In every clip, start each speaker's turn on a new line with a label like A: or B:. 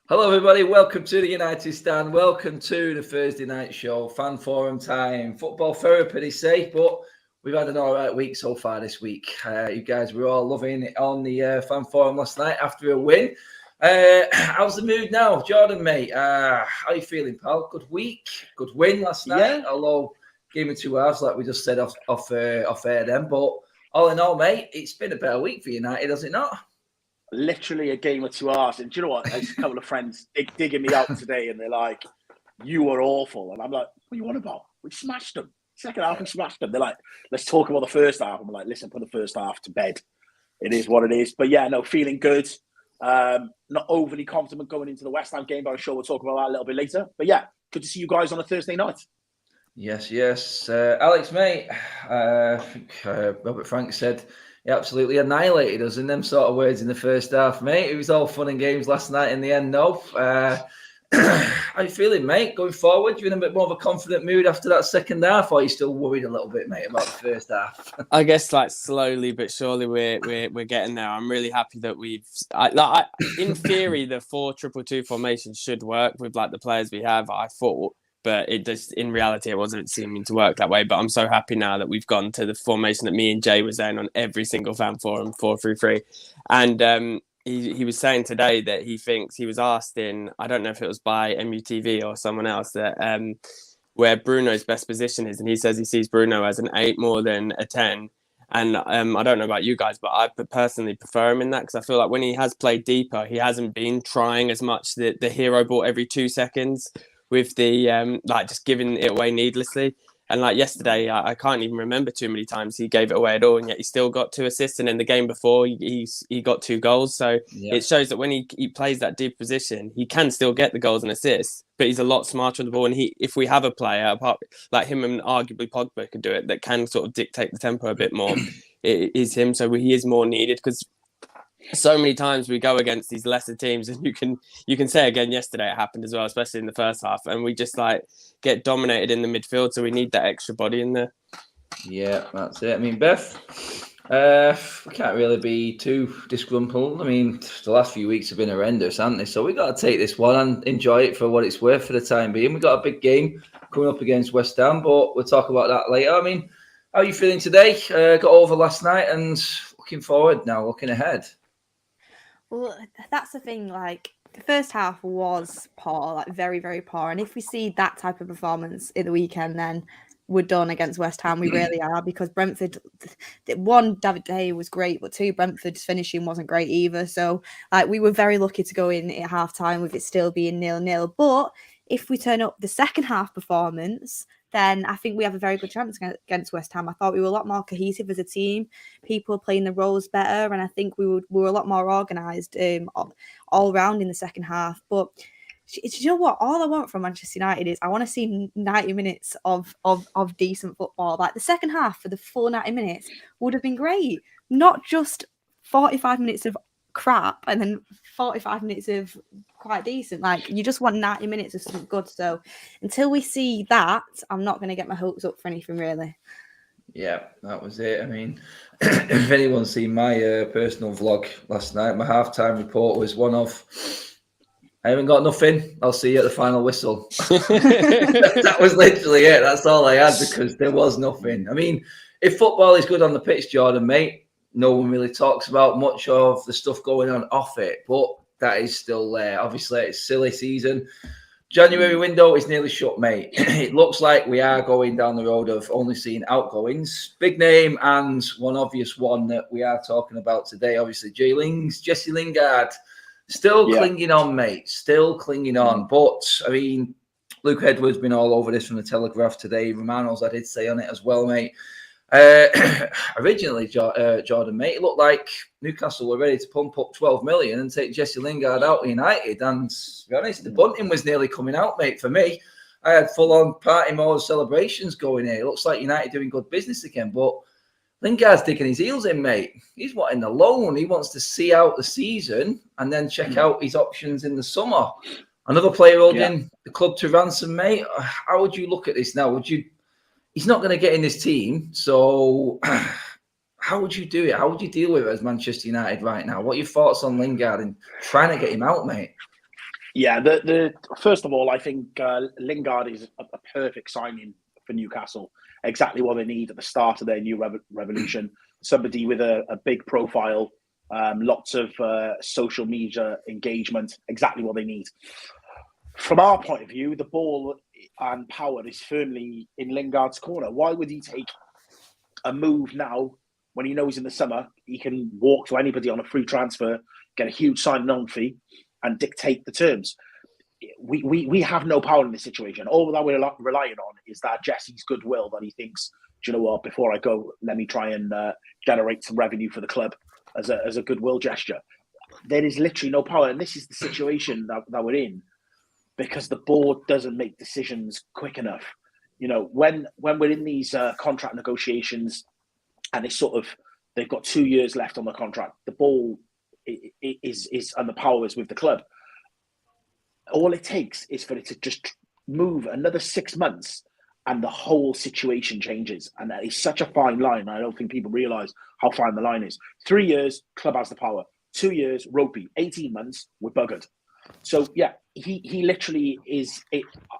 A: Hello, everybody. Welcome to the United Stand. Welcome to the Thursday night show. Fan forum time. Football therapy, they say, but we've had an all right week so far this week. You guys were all loving it on the fan forum last night after a win. How's the mood now, Jordan, mate? How are you feeling, pal? Good week, good win last night. Although game of 2 halves, like we just said off air then. But all in all, mate, it's been a better week for United, has it not?
B: Literally a game of 2 hours. And do you know what? There's a couple of friends digging me out today, and they're like, "You were awful." And I'm like, "What are you on about? We smashed them. Second half, we smashed them." They're like, "Let's talk about the first half." I'm like, "Listen, put the first half to bed. It is what it is." But yeah, no, feeling good. Not overly confident going into the West Ham game, but I'm sure we'll talk about that a little bit later. But yeah, good to see you guys on a Thursday night.
A: Yes. Alex, mate, I think Robert Frank said he absolutely annihilated us in them sort of words in the first half, mate. It was all fun and games last night in the end, no. How are you feeling, mate, going forward? You in a bit more of a confident mood after that second half, or are you still worried a little bit, mate, about the first half?
C: I guess like slowly but surely we're getting there. I'm really happy that in theory the 4-2-2 formation should work with like the players we have, I thought. But it just, in reality, it wasn't seeming to work that way. But I'm so happy now that we've gone to the formation that me and Jay were saying on every single fan forum, 4-3-3. And he was saying today that he thinks, he was asked in, I don't know if it was by MUTV or someone else, that where Bruno's best position is. And he says he sees Bruno as an 8 more than a 10. And I don't know about you guys, but I personally prefer him in that, because I feel like when he has played deeper, he hasn't been trying as much the hero ball every 2 seconds, with the just giving it away needlessly. And like yesterday, I can't even remember too many times he gave it away at all, and yet he still got 2 assists. And in the game before, he got 2 goals. So It shows that when he plays that deep position, he can still get the goals and assists, but he's a lot smarter on the ball. And if we have a player apart, like him, and arguably Pogba could do it, that can sort of dictate the tempo a bit more, it is him. So he is more needed, because so many times we go against these lesser teams, and you can say again yesterday it happened as well, especially in the first half, and we just like get dominated in the midfield. So we need that extra body in there.
A: Yeah, that's it. I mean, Beth, we can't really be too disgruntled. I mean, the last few weeks have been horrendous, haven't they? So we got to take this one and enjoy it for what it's worth for the time being. We got a big game coming up against West Ham, but we'll talk about that later. I mean, how are you feeling today? Got over last night and looking forward now, looking ahead.
D: Well, that's the thing, like, the first half was poor, like very, very poor. And if we see that type of performance in the weekend, then we're done against West Ham. We really are, because Brentford, 1, David De Gea was great, but 2, Brentford's finishing wasn't great either. So, like, we were very lucky to go in at half-time with it still being 0-0. But if we turn up the second half performance, then I think we have a very good chance against West Ham. I thought we were a lot more cohesive as a team. People playing the roles better, and I think we were a lot more organised all round in the second half. But you know what? All I want from Manchester United is I want to see 90 minutes of decent football. Like, the second half for the full 90 minutes would have been great. Not just 45 minutes of crap and then 45 minutes of quite decent. Like, you just want 90 minutes of something good. So until we see that, I'm not going to get my hopes up for anything, really.
A: Yeah, that was it. I mean, if anyone's seen my personal vlog last night, my halftime report was one of, I haven't got nothing, I'll see you at the final whistle. That was literally it. That's all I had, because there was nothing. I mean, if football is good on the pitch, Jordan, mate, no one really talks about much of the stuff going on off it, but that is still there. Obviously, it's silly season. January window is nearly shut, mate. It looks like we are going down the road of only seeing outgoings. Big name, and one obvious one that we are talking about today, obviously, Jesse Lingard. Still clinging on, mate. Still clinging on. But, I mean, Luke Edwards been all over this from the Telegraph today. Romanos, I did say on it as well, mate. Originally, Jordan, mate, it looked like Newcastle were ready to pump up 12 million and take Jesse Lingard out of United. And to be honest, the bunting was nearly coming out, mate, for me. I had full-on party mode celebrations going here. It looks like United doing good business again, but Lingard's digging his heels in, mate. He's wanting the loan. He wants to see out the season and then check out his options in the summer. Another player holding the club to ransom, mate. How would you look at this now? He's not going to get in this team, so how would you do it? How would you deal with it as Manchester United right now? What are your thoughts on Lingard and trying to get him out, mate?
B: Yeah, the first of all, I think Lingard is a perfect signing for Newcastle. Exactly what they need at the start of their new revolution. Somebody with a big profile, lots of social media engagement. Exactly what they need. From our point of view, the ball and power is firmly in Lingard's corner. Why would he take a move now when he knows in the summer he can walk to anybody on a free transfer, get a huge sign-on fee, and dictate the terms? We have no power in this situation. All that we're relying on is that Jesse's goodwill, that he thinks, do you know what, before I go, let me try and generate some revenue for the club as a goodwill gesture. There is literally no power. And this is the situation that we're in because the board doesn't make decisions quick enough. You know, when we're in these contract negotiations and it's they've got 2 years left on the contract, the ball is and the power is with the club. All it takes is for it to just move another 6 months and the whole situation changes. And that is such a fine line. I don't think people realise how fine the line is. 3 years, club has the power. 2 years, ropey. 18 months, we're buggered. So, yeah, he literally is...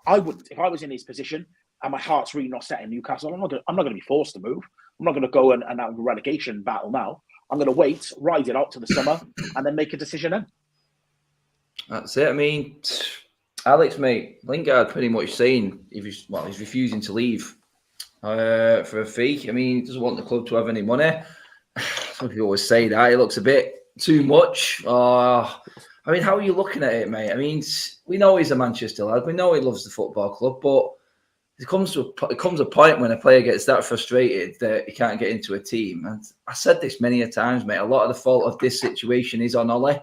B: I wouldn't. If I was in his position and my heart's really not set in Newcastle, I'm not going to be forced to move. I'm not going to go and have a relegation battle now. I'm going to wait, ride it out to the summer, and then make a decision then.
A: That's it. I mean, Alex, mate, Lingard pretty much saying he's refusing to leave for a fee. I mean, he doesn't want the club to have any money. Some people always say that. It looks a bit too much. I mean, how are you looking at it, mate? I mean, we know he's a Manchester lad. We know he loves the football club, but it comes a point when a player gets that frustrated that he can't get into a team. And I said this many a times, mate. A lot of the fault of this situation is on Ollie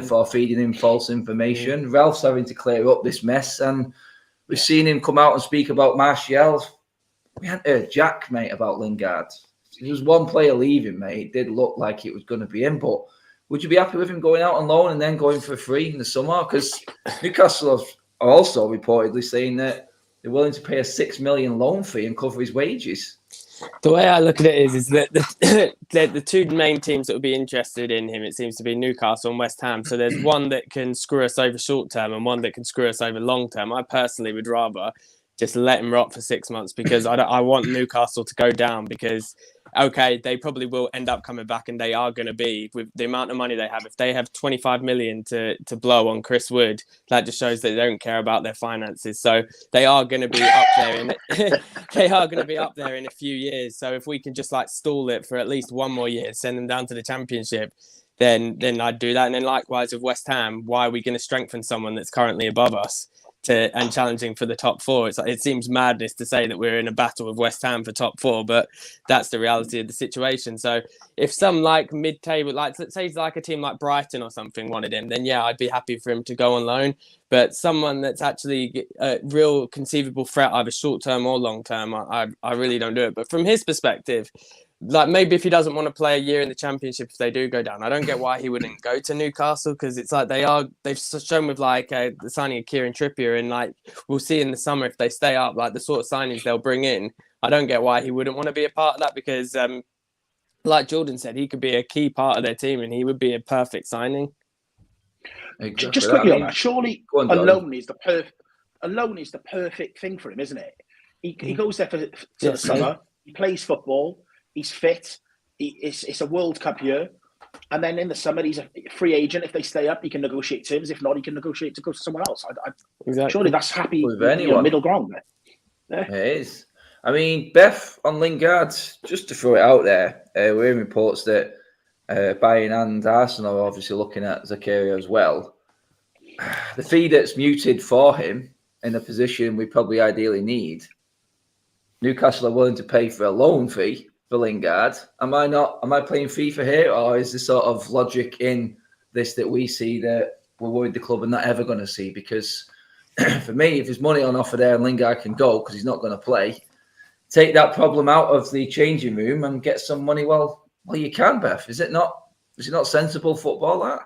A: for feeding him false information. Ralph's having to clear up this mess, and we've seen him come out and speak about Martial. We hadn't heard jack, mate, about Lingard. There was one player leaving, mate. It did look like it was going to be him, but would you be happy with him going out on loan and then going for free in the summer? Because Newcastle are also reportedly saying that they're willing to pay a $6 million loan fee and cover his wages.
C: The way I look at it is that the two main teams that would be interested in him, it seems to be Newcastle and West Ham. So there's one that can screw us over short term and one that can screw us over long term. I personally would rather just let him rot for 6 months because I want Newcastle to go down because, okay, they probably will end up coming back and they are going to be, with the amount of money they have, if they have 25 million to blow on Chris Wood, that just shows that they don't care about their finances. So they are going to be up there they are going to be up there in a few years. So if we can just like stall it for at least one more year, send them down to the Championship, then I'd do that. And then likewise with West Ham, why are we going to strengthen someone that's currently above us and challenging for the top four? It's like, it seems madness to say that we're in a battle with West Ham for top four, but that's the reality of the situation. So if some like mid-table, like let's say like a team like Brighton or something wanted him, then yeah, I'd be happy for him to go on loan. But someone that's actually a real conceivable threat, either short-term or long-term, I really don't do it. But from his perspective, like maybe if he doesn't want to play a year in the Championship if they do go down, I don't get why he wouldn't go to Newcastle, because it's like they've shown with like the signing of Kieran Trippier, and like we'll see in the summer if they stay up, like the sort of signings they'll bring in. I don't get why he wouldn't want to be a part of that, because like Jordan said, he could be a key part of their team and he would be a perfect signing.
B: Exactly. Just quickly on that, surely a loan is the perfect thing for him, isn't it? He goes there for the summer, he plays football, he's fit, it's a World Cup year, and then in the summer he's a free agent. If they stay up, he can negotiate terms. If not, he can negotiate to go to someone else.
C: Exactly.
B: Surely that's happy with anyone. Middle ground there.
A: Yeah. It is. I mean, Beth, on Lingard, just to throw it out there, we're hearing reports that Bayern and Arsenal are obviously looking at Zakaria as well. The fee that's muted for him in a position we probably ideally need, Newcastle are willing to pay for a loan fee for Lingard. Am I playing FIFA here, or is there sort of logic in this that we see that we're worried the club are not ever going to see? Because for me, if there's money on offer there and Lingard can go because he's not going to play, take that problem out of the changing room and get some money while you can, Beth. Is it not sensible football, that?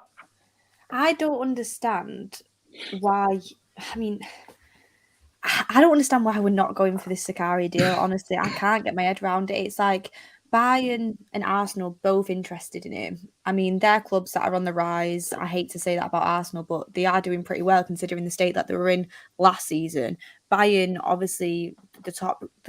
D: I don't understand why. I mean, I don't understand why we're not going for this Zakaria deal. Honestly, I can't get my head around it. It's like Bayern and Arsenal both interested in him. I mean, they're clubs that are on the rise. I hate to say that about Arsenal, but they are doing pretty well considering the state that they were in last season. Bayern, obviously, the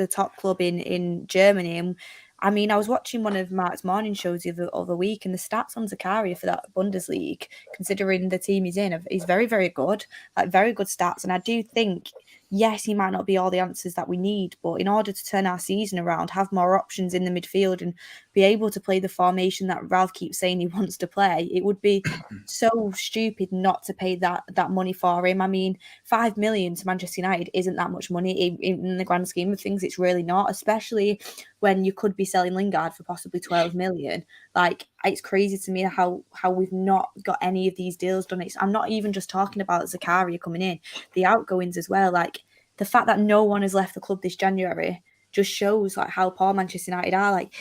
D: top club in Germany. And I mean, I was watching one of Mark's morning shows the other week, and the stats on Zakaria for that Bundesliga, considering the team he's in, is very, very good. Like, very good stats. And I do think, yes, he might not be all the answers that we need, but in order to turn our season around, have more options in the midfield and be able to play the formation that Ralph keeps saying he wants to play, it would be so stupid not to pay that money for him. I mean, 5 million to Manchester United isn't that much money in the grand scheme of things. It's really not, especially when you could be selling Lingard for possibly 12 million. Like, it's crazy to me how we've not got any of these deals done. I'm not even just talking about Zakaria coming in, the outgoings as well. Like, the fact that no one has left the club this January just shows like how poor Manchester United are. Like,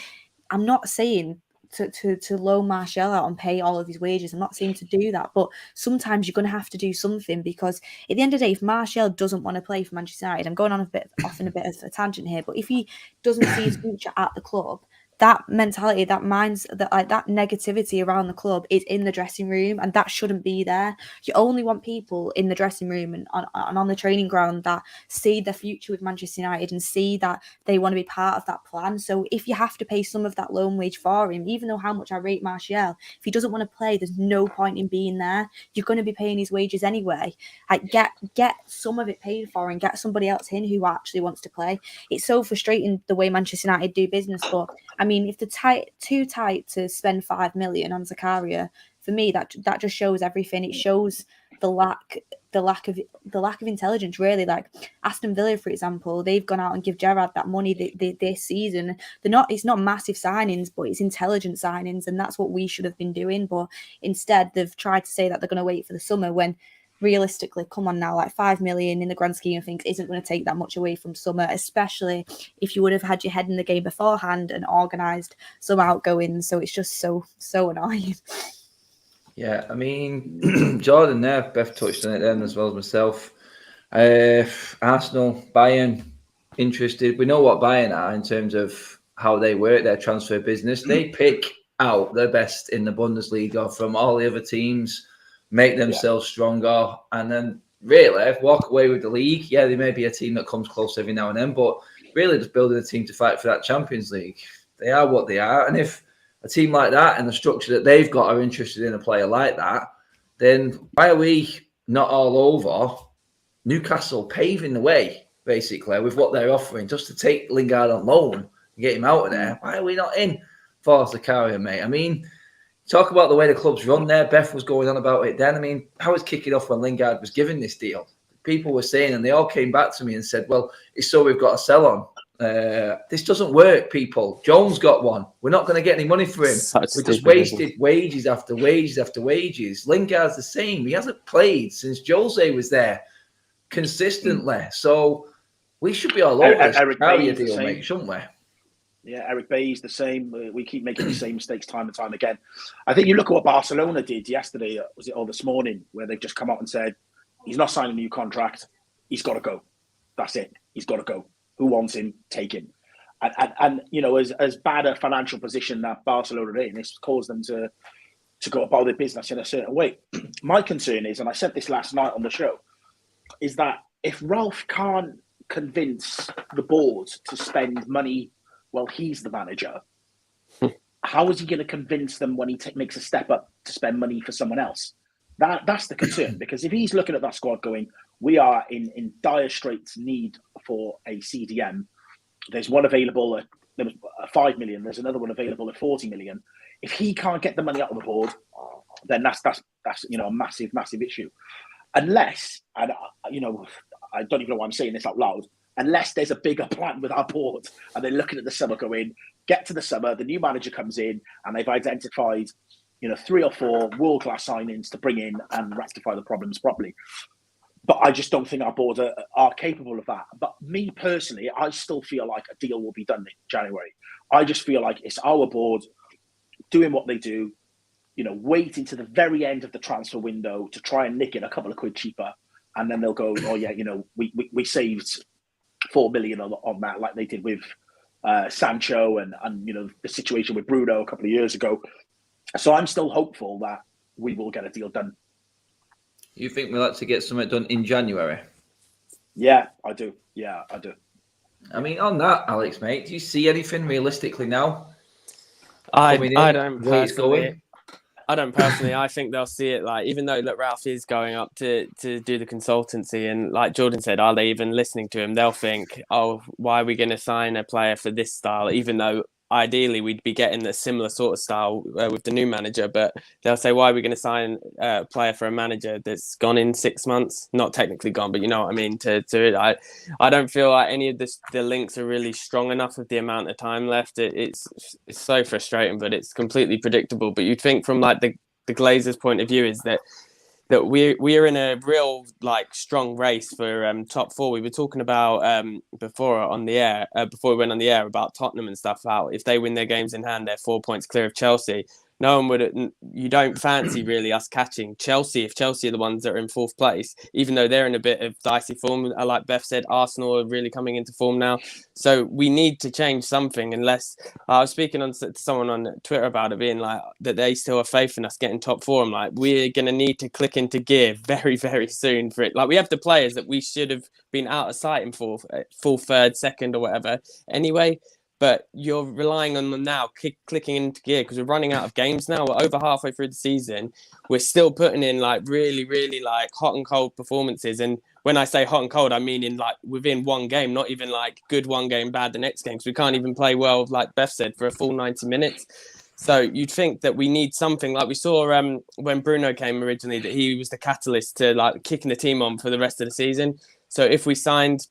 D: I'm not saying to loan Martial out and pay all of his wages. I'm not saying to do that, but sometimes you're going to have to do something, because at the end of the day, if Martial doesn't want to play for Manchester United, I'm going on off in a bit of a tangent here, but if he doesn't see his future at the club, that mentality, that negativity around the club is in the dressing room, and that shouldn't be there. You only want people in the dressing room and on the training ground that see the future with Manchester United and see that they want to be part of that plan. So if you have to pay some of that loan wage for him, even though how much I rate Martial, if he doesn't want to play, there's no point in being there. You're going to be paying his wages anyway. Like, get some of it paid for and get somebody else in who actually wants to play. It's so frustrating the way Manchester United do business, but I mean, if they're too tight to spend 5 million on Zakaria, for me that just shows everything. It shows the lack of intelligence, really. Like Aston Villa, for example, they've gone out and give Gerrard that money this season. It's not massive signings, but it's intelligent signings, and that's what we should have been doing. But instead, they've tried to say that they're going to wait for the summer when, realistically, come on now, like 5 million in the grand scheme of things isn't going to take that much away from summer, especially if you would have had your head in the game beforehand and organised some outgoings. So it's just so annoying.
A: Yeah, I mean, Jordan there, Beth touched on it then as well as myself. Arsenal, Bayern, interested. We know what Bayern are in terms of how they work their transfer business. They pick out the best in the Bundesliga from all the other teams, make themselves stronger, and then really walk away with the league. Yeah, they may be a team that comes close every now and then, but really just building a team to fight for that Champions League. They are what they are. And if a team like that and the structure that they've got are interested in a player like that, then why are we not all over Newcastle paving the way, basically, with what they're offering, just to take Lingard on loan and get him out of there? Why are we not in for Zakaria, mate? I mean, talk about the way the club's run there. Beth was going on about it then. I mean, how was kicking off when Lingard was given this deal? People were saying, and they all came back to me and said, well, it's so we've got to sell on. This doesn't work, people. Jones got one. We're not going to get any money for him. We just wasted wages after wages after wages. Lingard's the same. He hasn't played since Jose was there consistently. So we should be all over this Zakaria deal, mate, shouldn't we?
B: Yeah, Eric Bailly's the same. We keep making the same mistakes time and time again. I think you look at what Barcelona did yesterday, was it, or this morning, where they've just come out and said, he's not signing a new contract. He's got to go. That's it. He's got to go. Who wants him? Take him. And you know, as bad a financial position that Barcelona are in, it's caused them to go about their business in a certain way. My concern is, and I said this last night on the show, is that if Ralph can't convince the board to spend money while he's the manager, how is he going to convince them when he makes a step up to spend money for someone else? That's the concern, because if he's looking at that squad going, we are in dire straits need for a CDM. There's one available at 5 million. There's another one available at 40 million. If he can't get the money out of the board, then that's you know, a massive issue. Unless, and you know, I don't even know why I'm saying this out loud, unless there's a bigger plan with our board and they're looking at the summer going, get to the summer, the new manager comes in and they've identified, you know, 3 or 4 world-class signings to bring in and rectify the problems properly. But I just don't think our board are capable of that. But me personally, I still feel like a deal will be done in January. I just feel like it's our board doing what they do, you know, waiting to the very end of the transfer window to try and nick it a couple of quid cheaper. And then they'll go, oh yeah, you know, we saved 4 million on that, like they did with Sancho and the situation with Bruno a couple of years ago. So I'm still hopeful that we will get a deal done.
A: You think we'll actually get something done in January?
B: Yeah, I do. Yeah, I do.
A: I mean, on that, Alex, mate, do you see anything realistically now?
C: I don't
A: where it's
C: personally.
A: going?
C: I don't personally. I think they'll see it like, even though Ralph is going up to do the consultancy, and like Jordan said, are they even listening to him? They'll think, oh, why are we going to sign a player for this style? Even though ideally we'd be getting a similar sort of style with the new manager, but they'll say, why are we going to sign a player for a manager that's gone in 6 months? Not technically gone, but you know what I mean. To it, I don't feel like any of the links are really strong enough with the amount of time left. It's so frustrating, but it's completely predictable. But you'd think from like the Glazers' point of view is that we're in a real like strong race for top four. We were talking about before on the air, before we went on the air, about Tottenham and stuff. How if they win their games in hand, they're 4 points clear of Chelsea. No one would. You don't fancy really us catching Chelsea if Chelsea are the ones that are in fourth place, even though they're in a bit of dicey form. Like Beth said, Arsenal are really coming into form now. So we need to change something. Unless I was speaking to someone on Twitter about it, being like that they still have faith in us getting top four. I'm like, we're going to need to click into gear very, very soon for it. Like we have the players that we should have been out of sight in full third, second, or whatever. Anyway. But you're relying on them now, clicking into gear, because we're running out of games now. We're over halfway through the season. We're still putting in like really, really like hot and cold performances. And when I say hot and cold, I mean in like within one game, not even like good one game, bad the next game. Because we can't even play well, like Beth said, for a full 90 minutes. So you'd think that we need something like we saw when Bruno came originally, that he was the catalyst to like kicking the team on for the rest of the season. So if we signed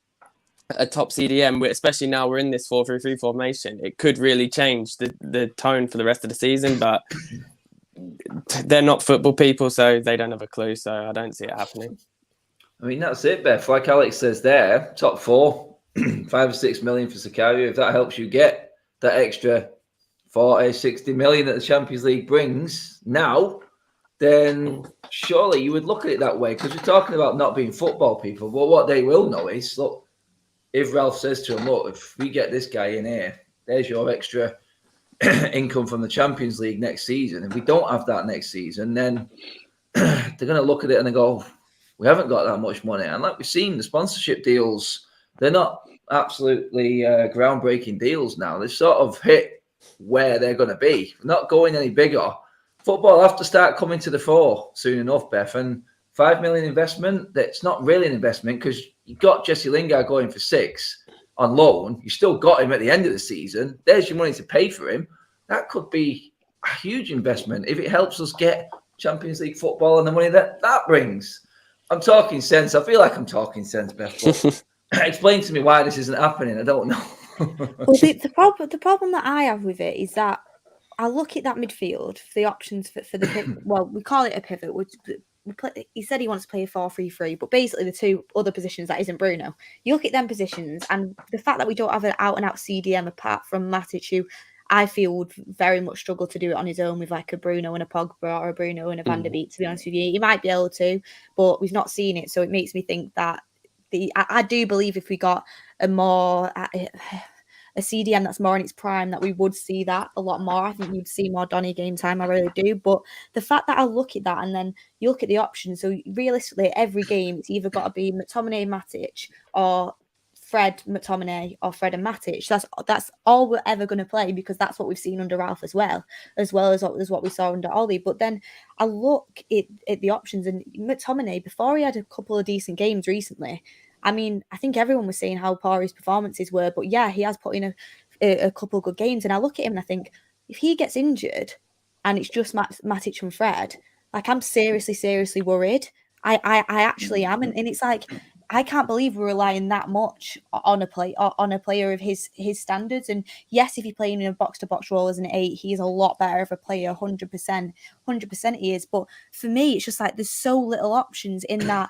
C: a top CDM, especially now we're in this 4-3-3 formation, it could really change the tone for the rest of the season. But they're not football people, so they don't have a clue. So I don't see it happening.
A: I mean, that's it, Beth. Like Alex says there, top four, 5 or 6 million for Zakaria. If that helps you get that extra 40, 60 million that the Champions League brings now, then surely you would look at it that way, because we're talking about not being football people. But what they will know is, look, if Ralph says to him, look, if we get this guy in here, there's your extra income from the Champions League next season. If we don't have that next season, then they're going to look at it and they go, we haven't got that much money. And like we've seen, the sponsorship deals, they're not absolutely groundbreaking deals now. They've sort of hit where they're going to be. They're not going any bigger. Football have to start coming to the fore soon enough, Beth. And 5 million investment, that's not really an investment, because you got Jesse Lingard going for 6 on loan. You still got him at the end of the season. There's your money to pay for him. That could be a huge investment if it helps us get Champions League football and the money that brings. I'm talking sense. I feel like I'm talking sense, Beth. But explain to me why this isn't happening. I don't know.
D: Well, the problem that I have with it is that I look at that midfield for the options for the pivot. Well, we call it a pivot. He said he wants to play a 4-3-3, but basically the two other positions that isn't Bruno. You look at them positions, and the fact that we don't have an out-and-out CDM apart from Matic, who I feel would very much struggle to do it on his own with like a Bruno and a Pogba or a Bruno and a Van der Beek, to be honest with you. He might be able to, but we've not seen it. So it makes me think that I do believe if we got a CDM that's more in its prime, that we would see that a lot more. I think you'd see more Donny game time. I really do. But the fact that I look at that and then you look at the options, so realistically, every game it's either got to be McTominay, Matic, or Fred, McTominay, or Fred and Matic. That's all we're ever going to play, because that's what we've seen under Ralph as well as what we saw under Ollie. But then I look at the options, and McTominay, before he had a couple of decent games recently, I mean, I think everyone was saying how poor his performances were, but yeah, he has put in a couple of good games. And I look at him and I think, if he gets injured and it's just Matic and Fred, like, I'm seriously worried. I actually am. And it's like, I can't believe we're relying that much on a player of his standards. And yes, if you're playing in a box-to-box role as an 8, he is a lot better of a player, 100% he is. But for me, it's just like there's so little options in that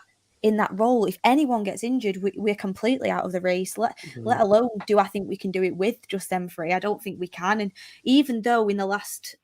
D: role. If anyone gets injured, we're completely out of the race. Let alone do I think we can do it with just them 3? I don't think we can. And even though in the last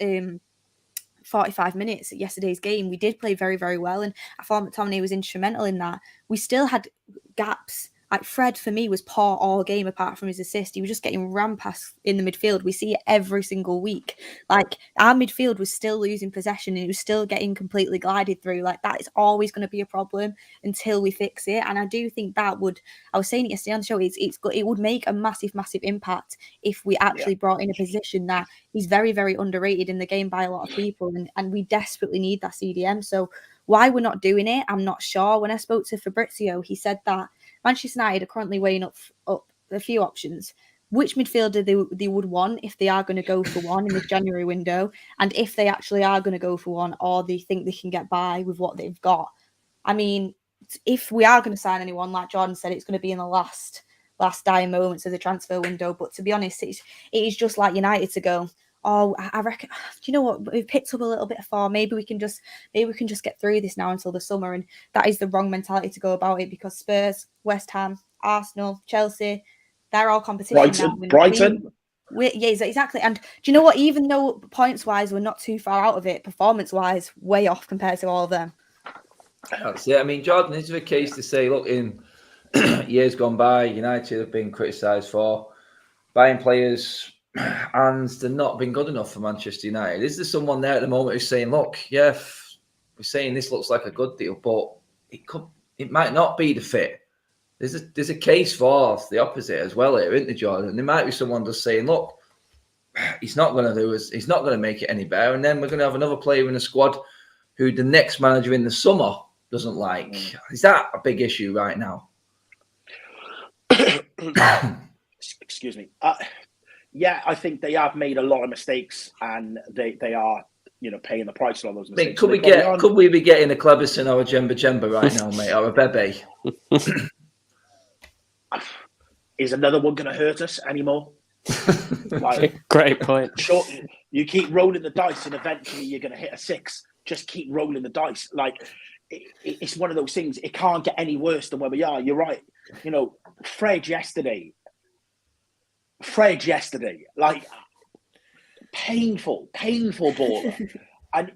D: 45 minutes at yesterday's game we did play very, very well, and I thought McTominay was instrumental in that, we still had gaps Like Fred, for me, was poor all game apart from his assist. He was just getting ran past in the midfield. We see it every single week. Like, our midfield was still losing possession and it was still getting completely glided through. Like, that is always going to be a problem until we fix it. And I do think that would, I was saying it yesterday on the show, it would make a massive, massive impact if we actually brought in a position that he's very, very underrated in the game by a lot of people. And we desperately need that CDM. So why we're not doing it, I'm not sure. When I spoke to Fabrizio, he said that Manchester United are currently weighing up a few options. Which midfielder they would want if they are going to go for one in this January window, and if they actually are going to go for one, or they think they can get by with what they've got. I mean, if we are going to sign anyone, like Jordan said, it's going to be in the last dying moments of the transfer window. But to be honest, it is just like United to go, oh, I reckon, do you know what? We've picked up a little bit of form. Maybe we can just get through this now until the summer. And that is the wrong mentality to go about it, because Spurs, West Ham, Arsenal, Chelsea, they're all competition now.
B: Brighton.
D: Yeah, exactly. And do you know what? Even though points-wise we're not too far out of it, performance-wise, way off compared to all of them.
A: That's it. I mean, Jordan, is there a case to say, look, in years gone by, United have been criticised for buying players and they've not been good enough for Manchester United? Is there someone there at the moment who's saying, look, yeah, we're saying this looks like a good deal, but it might not be the fit? There's a case for the opposite as well here, isn't there, Jordan? There might be someone just saying, look, he's not going to make it any better, and then we're going to have another player in the squad who the next manager in the summer doesn't like. Is that a big issue right now?
B: Excuse me. Yeah, I think they have made a lot of mistakes, and they are, paying the price for all those mistakes.
A: I mean, could we be getting a Cleberson or a Jemba right now, mate, or a Bebe?
B: Is another one going to hurt us anymore?
C: Great point.
B: Sure, you keep rolling the dice, and eventually you're going to hit a 6. Just keep rolling the dice. Like, it's one of those things. It can't get any worse than where we are. You're right. Fred yesterday, like, painful baller. And,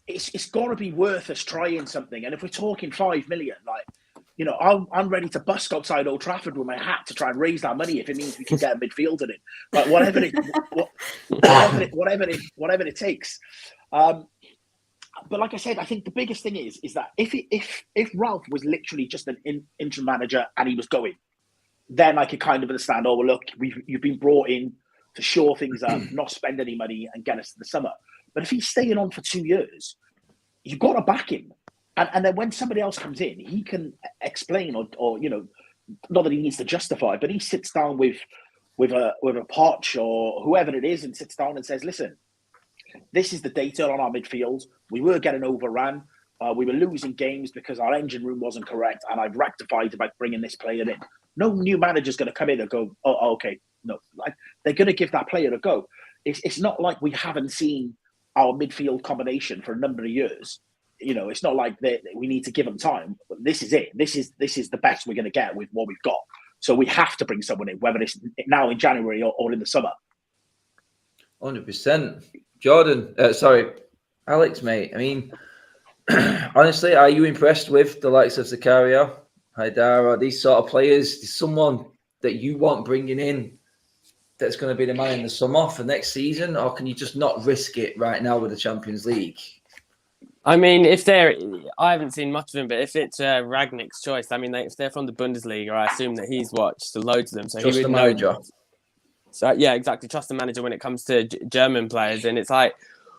B: it's got to be worth us trying something. And if we're talking 5 million, like, I'm ready to busk outside Old Trafford with my hat to try and raise that money if it means we can get a midfielder in. Like, whatever it takes. But like I said, I think the biggest thing is that if Ralph was literally just an interim manager and he was going, then I could kind of understand, oh, well, look, you've been brought in to shore things up, not spend any money and get us to the summer. But if he's staying on for 2 years, you've got to back him. And then when somebody else comes in, he can explain or not that he needs to justify, but he sits down with a Poch or whoever it is and sits down and says, listen, this is the data on our midfield. We were getting overrun. We were losing games because our engine room wasn't correct, and I've rectified about bringing this player in. No new manager's going to come in and go, oh, okay. No, like, they're going to give that player a go. It's not like we haven't seen our midfield combination for a number of years. It's not like we need to give them time. But this is it. This is the best we're going to get with what we've got. So we have to bring someone in, whether it's now in January or in the summer.
A: 100%. Jordan, Alex, mate. I mean, honestly, are you impressed with the likes of Zakaria, Haidara, these sort of players? Is someone that you want bringing in that's going to be the man in the summer for next season, or can you just not risk it right now with the Champions League?
C: I mean, I haven't seen much of him, but if it's Ragnick's choice, I mean, if they're from the Bundesliga, I assume that he's watched loads of them, so
A: Trust
C: he would
A: the manager.
C: know. So yeah, exactly. Trust the manager when it comes to German players, and it's like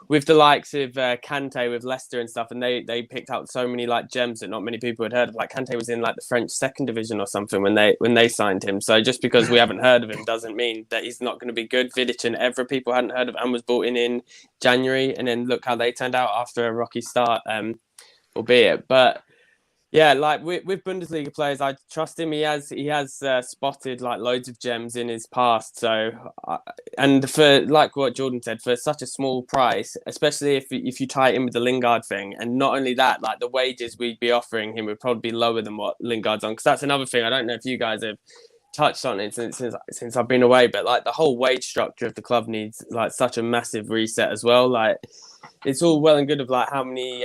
C: with the likes of Kante with Leicester and stuff, and they picked out so many like gems that not many people had heard of. Like Kante was in like the French second division or something when they signed him. So just because we haven't heard of him doesn't mean that he's not going to be good. Vidic and Evra people hadn't heard of and was brought in January, and then look how they turned out after a rocky start, albeit. But yeah, like with Bundesliga players, I trust him. He has spotted like loads of gems in his past. So, and for like what Jordan said, for such a small price, especially if you tie it in with the Lingard thing, and not only that, like the wages we'd be offering him would probably be lower than what Lingard's on. Because that's another thing. I don't know if you guys have touched on it since I've been away, but like the whole wage structure of the club needs like such a massive reset as well. Like it's all well and good of like how many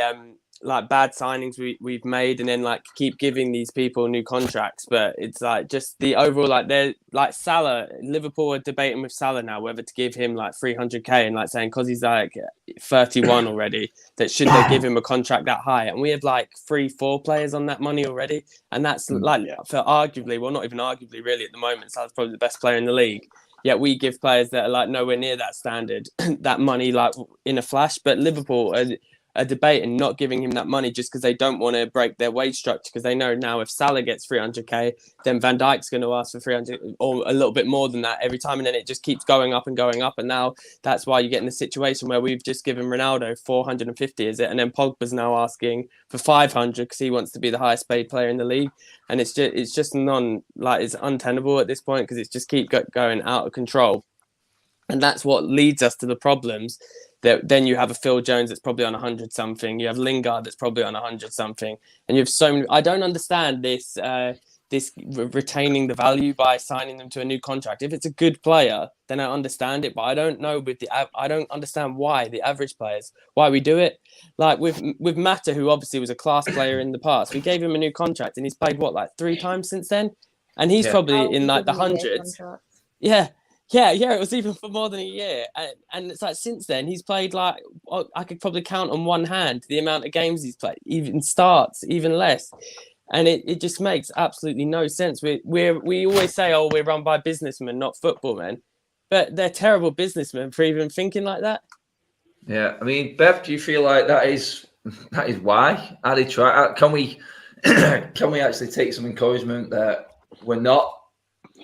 C: like bad signings we've made, and then like keep giving these people new contracts. But it's like just the overall, like they're like Salah. Liverpool are debating with Salah now whether to give him like 300k, and like saying because he's like 31 already, that should they give him a contract that high? And we have like 3-4 players on that money already, and that's like for arguably, well, not even arguably, really at the moment, Salah's probably the best player in the league. Yet we give players that are like nowhere near that standard that money like in a flash. But Liverpool are debating not giving him that money just because they don't want to break their wage structure, because they know now if Salah gets 300k, then Van Dijk's going to ask for 300 or a little bit more than that every time, and then it just keeps going up and going up. And now that's why you get in the situation where we've just given Ronaldo 450, is it? And then Pogba's now asking for 500 because he wants to be the highest paid player in the league. And it's just it's untenable at this point, because it's just keep going out of control. And that's what leads us to the problems. That then you have a Phil Jones that's probably on 100 something. You have Lingard that's probably on 100 something, and you have so many. I don't understand this retaining the value by signing them to a new contract. If it's a good player, then I understand it. But I don't know I don't understand why the average players, why we do it. Like with Mata, who obviously was a class player in the past, we gave him a new contract, and he's played what, like 3 times since then, and he's probably in like the hundreds. Yeah, it was even for more than a year. And it's like since then, he's played like, I could probably count on one hand the amount of games he's played, even starts, even less. And it just makes absolutely no sense. We always say, oh, we're run by businessmen, not footballmen. But they're terrible businessmen for even thinking like that.
A: Yeah, I mean, Bev, do you feel like that is why? Are they try? Can we actually take some encouragement that we're not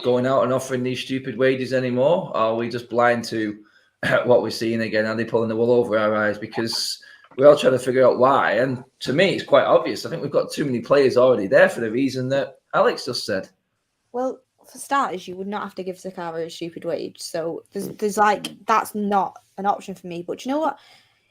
A: going out and offering these stupid wages anymore? Or are we just blind to what we're seeing again? Are they pulling the wool over our eyes? Because we're all trying to figure out why. And to me, it's quite obvious. I think we've got too many players already there for the reason that Alex just said.
D: Well, for starters, you would not have to give Zakaria a stupid wage. So there's like, that's not an option for me. But you know what?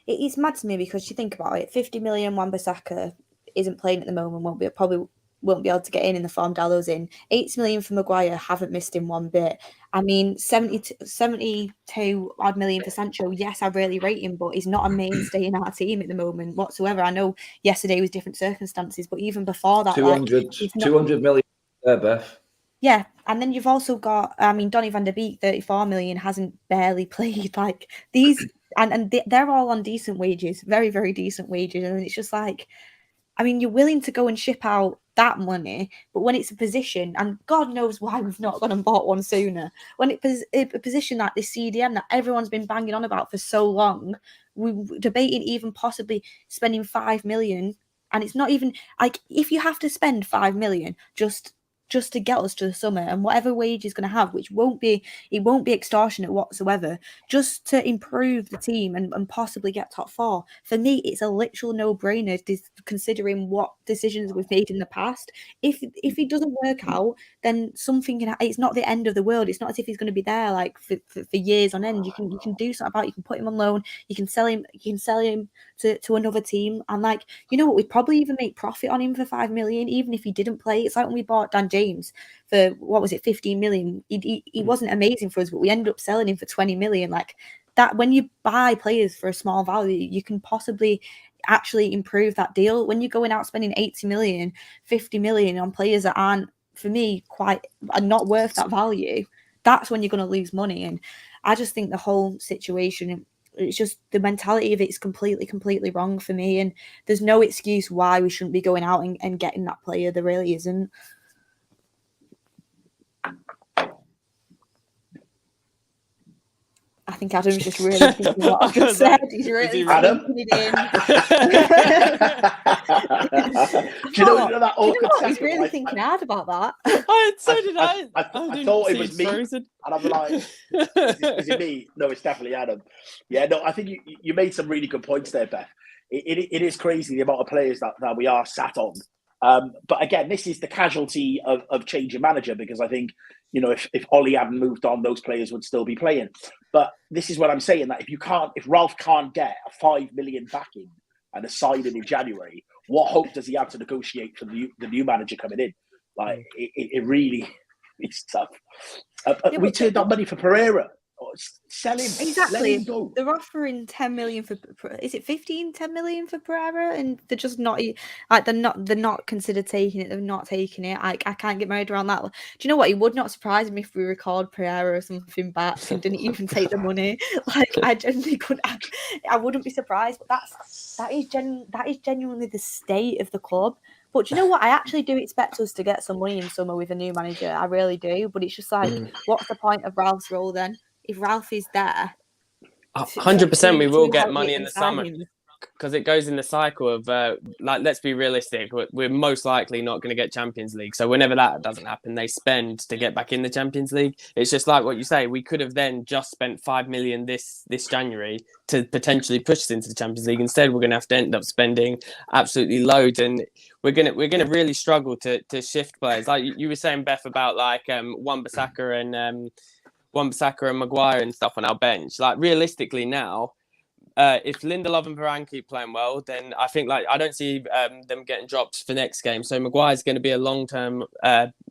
D: It's mad to me because you think about it. 50 million Wan-Bissaka isn't playing at the moment, probably won't be able to get in the form Dallow's in. 80 million for Maguire, haven't missed him one bit. I mean, 72 odd million for Sancho. Yes, I really rate him, but he's not a mainstay in our team at the moment whatsoever. I know yesterday was different circumstances, but even before that,
A: 200 million there, Beth.
D: Yeah, and then you've also got, I mean, Donny van der Beek, 34 million, hasn't barely played. Like these, and they're all on decent wages, very, very decent wages. And it's just like, I mean, you're willing to go and ship out that money, but when it's a position, and God knows why we've not gone and bought one sooner, when it's a position like this CDM that everyone's been banging on about for so long, we're debating even possibly spending 5 million, and it's not even like, if you have to spend 5 million just to get us to the summer, and whatever wage is going to have, which won't be extortionate whatsoever, just to improve the team and possibly get top 4. For me, it's a literal no-brainer, considering what decisions we've made in the past. If it doesn't work out, then something can. It's not the end of the world. It's not as if he's going to be there like for years on end. You can do something about it. You can put him on loan. You can sell him. You can sell him to another team. And like, you know what? We'd probably even make profit on him for 5 million, even if he didn't play. It's like when we bought Dan James for, what was it, 15 million. He wasn't amazing for us, but we ended up selling him for 20 million. Like that, when you buy players for a small value, you can possibly actually improve that deal. When you're going out spending 80 million, 50 million on players that aren't, for me, are not worth that value, that's when you're going to lose money. And I just think the whole situation, it's just the mentality of it's completely wrong for me. And there's no excuse why we shouldn't be going out and getting that player. There really isn't. I think Adam's just really thinking what I've just said. He's really
B: Adam?
D: thinking it in.
B: Do you know that awkward second?
D: He's really thinking hard about that.
C: So did I.
B: I thought it was me. And I'm like, is it me? No, it's definitely Adam. Yeah, no, I think you made some really good points there, Beth. It is crazy the amount of players that we are sat on. But again, this is the casualty of changing manager, because I think, you know, if Ollie hadn't moved on, those players would still be playing. But this is what I'm saying, that if Ralph can't get a 5 million backing and a signing in January, what hope does he have to negotiate for the new manager coming in? Like, it really is tough. We turned down money for Pereira Sell him. Let
D: Exactly.
B: him go.
D: They're offering 10 million for, is it 15, 10 million for Pereira, and they're just not like they're not considered taking it. They're not taking it. I can't get my head around that. Do you know what? It would not surprise me if we record Pereira or something back and didn't even take the money. Like I genuinely couldn't. I wouldn't be surprised. But that is genuinely the state of the club. But do you know what? I actually do expect us to get some money in summer with a new manager. I really do. But it's just like, what's the point of Ralph's role then? If Ralph is there,
C: 100% we will get money in the
D: inside
C: summer,
D: him.
C: because it goes in the cycle of like, let's be realistic, we're most likely not going to get Champions League, so whenever that doesn't happen, they spend to get back in the Champions League. It's just like what you say, we could have then just spent 5 million this January to potentially push us into the Champions League. Instead, we're going to have to end up spending absolutely loads, and we're gonna really struggle to shift players. Like you were saying, Beth, about like Wan-Bissaka and Maguire and stuff on our bench. Like realistically now, if Lindelof and Varane keep playing well, then I think I don't see them getting dropped for next game. So Maguire's going to be a long-term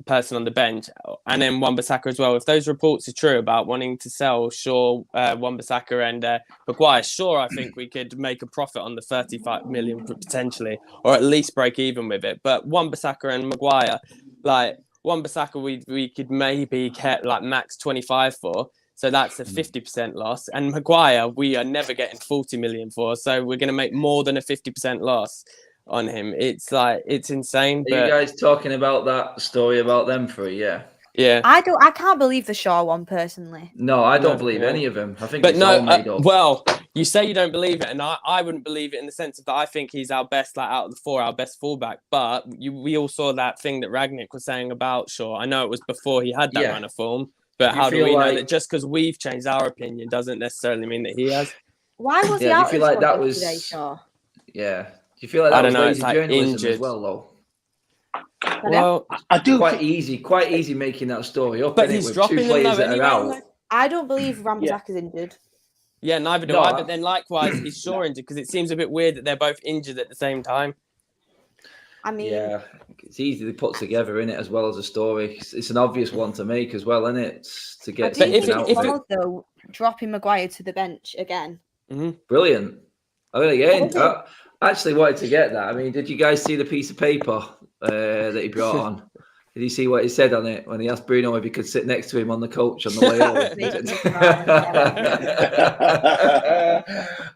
C: person on the bench, and then Wan-Bissaka as well. If those reports are true about wanting to sell Shaw, Wan-Bissaka and Maguire, sure, I think we could make a profit on the 35 million potentially, or at least break even with it. But Wan-Bissaka and Maguire, like Wan-Bissaka, we could maybe get like max 25 for. So that's a 50% loss. And Maguire, we are never getting 40 million for. So we're going to make more than a 50% loss on him. It's like, it's insane.
A: Are you guys talking about that story about them three? Yeah.
C: Yeah.
D: I can't believe the Shaw one personally.
A: No, I don't believe any of them. I think
C: but
A: it's all made up.
C: Well, you say you don't believe it, and I wouldn't believe it in the sense of that I think he's our best, like out of the four, our best fullback. But we all saw that thing that Rangnick was saying about Shaw. I know it was before he had that run of form. But how do we know that just because we've changed our opinion doesn't necessarily mean that he has?
D: Why was he out? Do you feel like that was today, Shaw?
A: Yeah. Do you feel like that was lazy journalism
C: injured
A: as well, though?
C: Well,
B: I do
A: quite easy making that story up.
C: But he's dropping two players that are out.
D: I don't believe Wan-Bissaka's injured.
C: Yeah, neither do I. But then likewise, is Shaw injured? Because it seems a bit weird that they're both injured at the same time.
D: I mean,
A: yeah, it's easily put together in it as well as a story. It's an obvious one to make as well, isn't it? To get
D: though, dropping Maguire to the bench again.
C: Mm-hmm.
A: Brilliant. I mean, again, I actually wanted to get that. I mean, did you guys see the piece of paper that he brought on? Did you see what he said on it when he asked Bruno if he could sit next to him on the coach on the way over?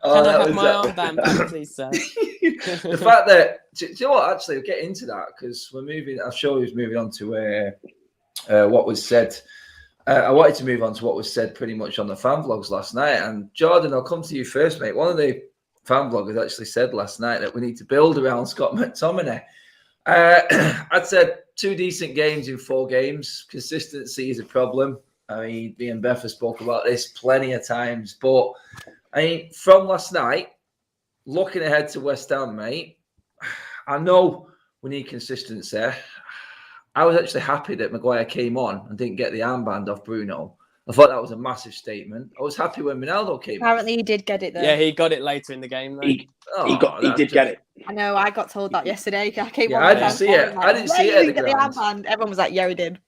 C: Can I have my armband back, please, sir?
A: The fact that, do you know what? Actually, we'll get into that because we're moving. I'm sure he was moving on to what was said. I wanted to move on to what was said pretty much on the fan vlogs last night. And Jordan, I'll come to you first, mate. One of the fan vloggers actually said last night that we need to build around Scott McTominay. I'd said 2 decent games in 4 games. Consistency is a problem. I mean, me and Beth have spoke about this plenty of times. But, I mean, from last night, looking ahead to West Ham, mate, I know we need consistency. I was actually happy that Maguire came on and didn't get the armband off Bruno. I thought that was a massive statement. I was happy when Ronaldo came.
D: Apparently, he did get it though.
C: Yeah, he got it later in the game. Though.
B: He did get it.
D: I know. I got told that yesterday. I came on.
A: I didn't see it. I didn't see it at the
D: ground. Everyone was like, "Yeah, he did."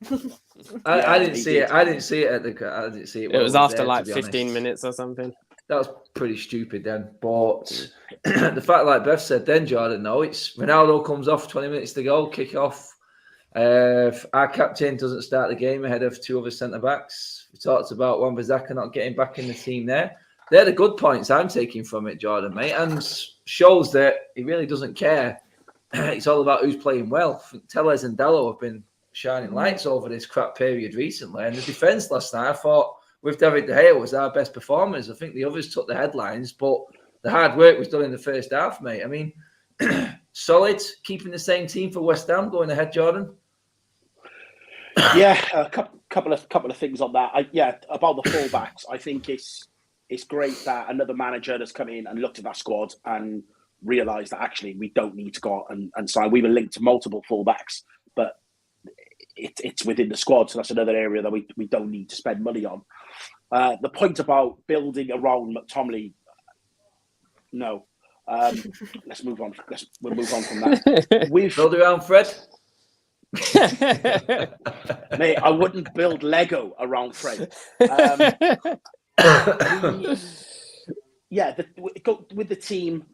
A: I didn't see it. I didn't see it at the. I didn't see it.
C: It was after like 15 minutes or something.
A: That was pretty stupid then. But the fact, like Beth said, then Jordan, no, it's Ronaldo comes off 20 minutes to go, kick off. Our captain doesn't start the game ahead of 2 other centre backs. We talked about Wan-Bissaka not getting back in the team there. They're the good points I'm taking from it, Jordan, mate, and shows that he really doesn't care. It's all about who's playing well. Tellez and Dallo have been shining lights over this crap period recently, and the defence last night, I thought, with David De Gea, was our best performers. I think the others took the headlines, but the hard work was done in the first half, mate. I mean, solid, keeping the same team for West Ham going ahead, Jordan.
B: Yeah, a couple of things on that. About the fullbacks, I think it's great that another manager has come in and looked at that squad and realised that actually we don't need to go out and sign. We were linked to multiple fullbacks, but it's within the squad, so that's another area that we don't need to spend money on. The point about building around McTominay, no. Let's move on. We'll move on from that. We've
A: build around Fred.
B: Mate, I wouldn't build Lego around Fred. With the team,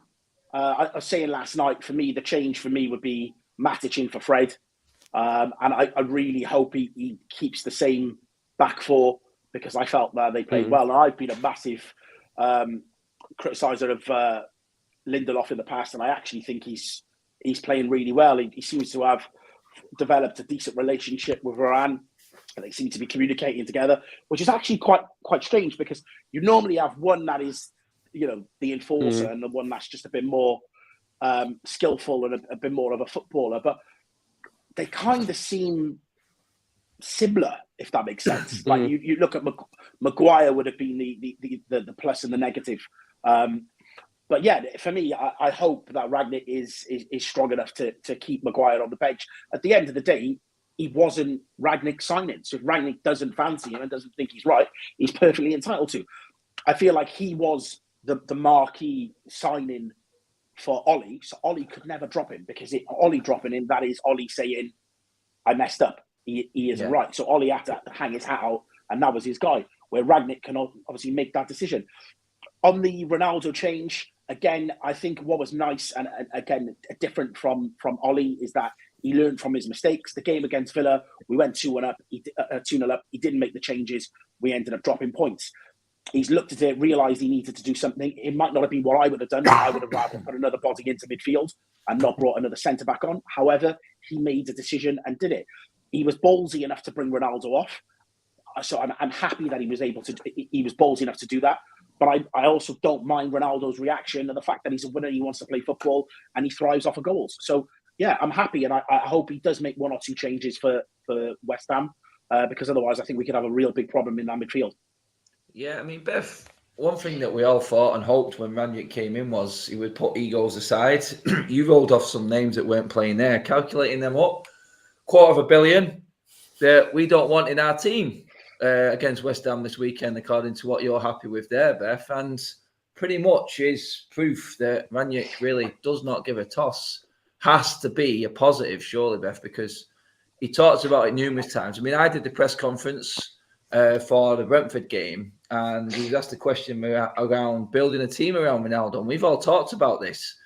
B: I was saying last night, for me, the change for me would be Matic in for Fred. And I really hope he keeps the same back four, because I felt that they played well. And I've been a massive criticiser of Lindelof in the past, and I actually think he's playing really well. He seems to have developed a decent relationship with Varane, and they seem to be communicating together, which is actually quite strange, because you normally have one that is, the enforcer, and the one that's just a bit more skillful and a bit more of a footballer. But they kind of seem similar, if that makes sense. Like you look at Maguire would have been the plus and the negative. But yeah, for me, I hope that Rangnick is strong enough to keep Maguire on the bench. At the end of the day, he wasn't Rangnick signing. So if Rangnick doesn't fancy him and doesn't think he's right, he's perfectly entitled to. I feel like he was the marquee signing for Ollie. So Ollie could never drop him, because Ollie dropping him, that is Ollie saying, I messed up. He isn't right. So Ollie had to hang his hat out, and that was his guy, where Rangnick can obviously make that decision. On the Ronaldo change, again, I think what was nice, and again, different from Ollie, is that he learned from his mistakes. The game against Villa, we went 2-1 up, 2-0 up. He didn't make the changes. We ended up dropping points. He's looked at it, realised he needed to do something. It might not have been what I would have done. I would have rather put another body into midfield and not brought another centre-back on. However, he made a decision and did it. He was ballsy enough to bring Ronaldo off. So I'm happy that he was ballsy enough to do that. But I also don't mind Ronaldo's reaction and the fact that he's a winner, he wants to play football, and he thrives off of goals. So, yeah, I'm happy, and I hope he does make one or two changes for West Ham, because otherwise I think we could have a real big problem in that midfield.
A: Yeah, I mean, Beth, one thing that we all thought and hoped when Rangnick came in was he would put egos aside. You rolled off some names that weren't playing there, calculating them up. $250 million that we don't want in our team against West Ham this weekend, according to what you're happy with there, Beth. And pretty much is proof that Rangnick really does not give a toss. Has to be a positive, surely, Beth, because he talks about it numerous times. I mean, I did the press conference for the Brentford game, and he was asked a question around building a team around Ronaldo, and we've all talked about this.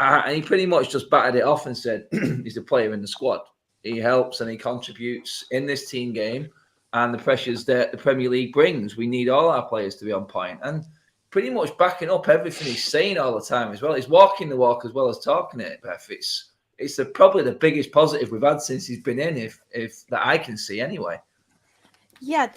A: And he pretty much just batted it off and said he's a player in the squad. He helps and he contributes in this team game and the pressures that the Premier League brings. We need all our players to be on point, and pretty much backing up everything he's saying all the time as well. He's walking the walk as well as talking it, Beth. It's probably the biggest positive we've had since he's been in, if that I can see anyway.
D: Yeah,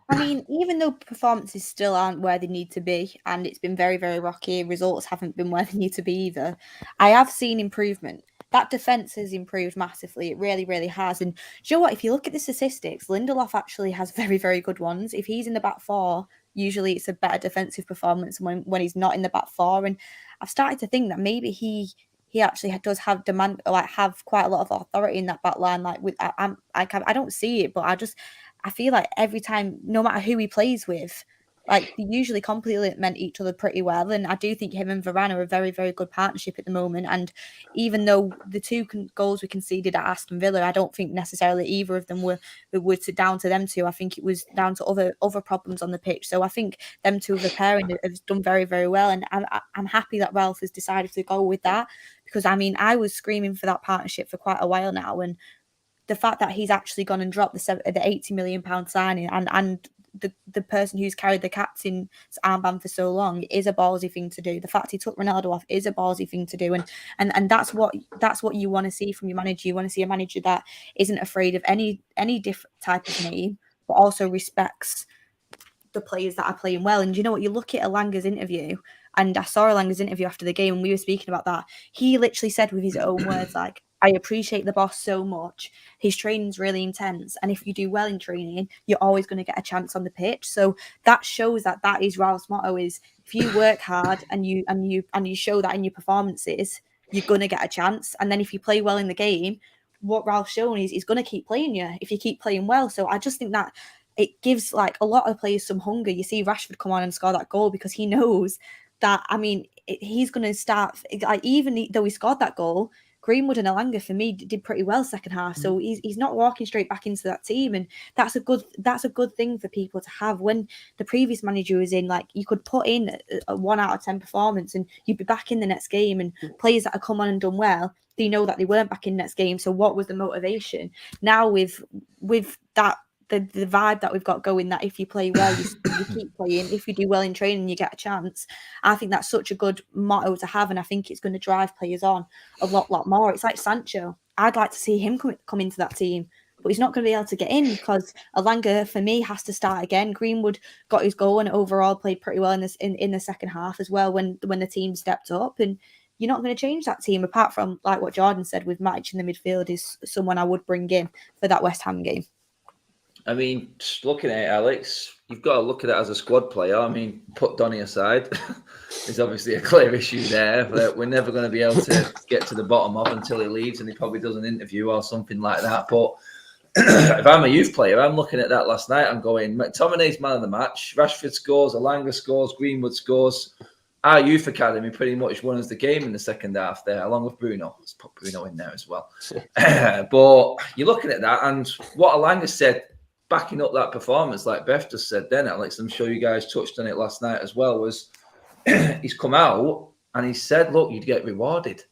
D: I mean, even though performances still aren't where they need to be, and it's been very, very rocky, results haven't been where they need to be either, I have seen improvement. That defence has improved massively. It really, really has. And do you know what? If you look at the statistics, Lindelof actually has very, very good ones. If he's in the back four, usually it's a better defensive performance when he's not in the back four. And I've started to think that maybe he actually does have have quite a lot of authority in that back line. I don't see it, but I feel like every time, no matter who he plays with, like they usually complement each other pretty well. And I do think him and Varane are a very, very good partnership at the moment. And even though the two goals we conceded at Aston Villa, I don't think necessarily either of them were down to them two. I think it was down to other problems on the pitch. So I think them two of the pairing have done very, very well. And I'm happy that Ralph has decided to go with that, because I mean, I was screaming for that partnership for quite a while now. And the fact that he's actually gone and dropped the £80 million signing and the person who's carried the captain's armband for so long is a ballsy thing to do. The fact he took Ronaldo off is a ballsy thing to do, and that's what you want to see from your manager. You want to see a manager that isn't afraid of any different type of name, but also respects the players that are playing well. And you know what? You look at Elanga's interview, and I saw Elanga's interview after the game, and we were speaking about that. He literally said with his own words, like, I appreciate the boss so much. His training's really intense, and if you do well in training, you're always going to get a chance on the pitch. So that shows that is Ralph's motto: is if you work hard and you show that in your performances, you're going to get a chance. And then if you play well in the game, what Ralph's shown is he's going to keep playing you if you keep playing well. So I just think that it gives like a lot of players some hunger. You see Rashford come on and score that goal because he knows that. I mean, he's going to start. Like, even though he scored that goal, Greenwood and Elanga for me did pretty well second half. So he's not walking straight back into that team, and that's a good thing for people to have. When the previous manager was in, like, you could put in a 1 out of 10 performance and you'd be back in the next game, and players that have come on and done well, they know that they weren't back in next game. So what was the motivation? Now with that, the vibe that we've got going, that if you play well, you keep playing. If you do well in training, you get a chance. I think that's such a good motto to have, and I think it's going to drive players on a lot more. It's like Sancho. I'd like to see him come into that team, but he's not going to be able to get in because Elanga, for me, has to start again. Greenwood got his goal and overall played pretty well in the second half as well when the team stepped up, and you're not going to change that team apart from, like what Jordan said, with Matic in the midfield is someone I would bring in for that West Ham game.
A: I mean, just looking at it, Alex, you've got to look at it as a squad player. I mean, put Donny aside. There's obviously a clear issue there that we're never going to be able to get to the bottom of until he leaves and he probably does an interview or something like that. But if I'm a youth player, I'm looking at that last night. I'm going, McTominay's man of the match. Rashford scores, Elanga scores, Greenwood scores. Our youth academy pretty much won us the game in the second half there, along with Bruno. Let's put Bruno in there as well. But you're looking at that, and what Elanga said, backing up that performance, like Beth just said then, Alex, I'm sure you guys touched on it last night as well, was he's come out and he said, look, you'd get rewarded.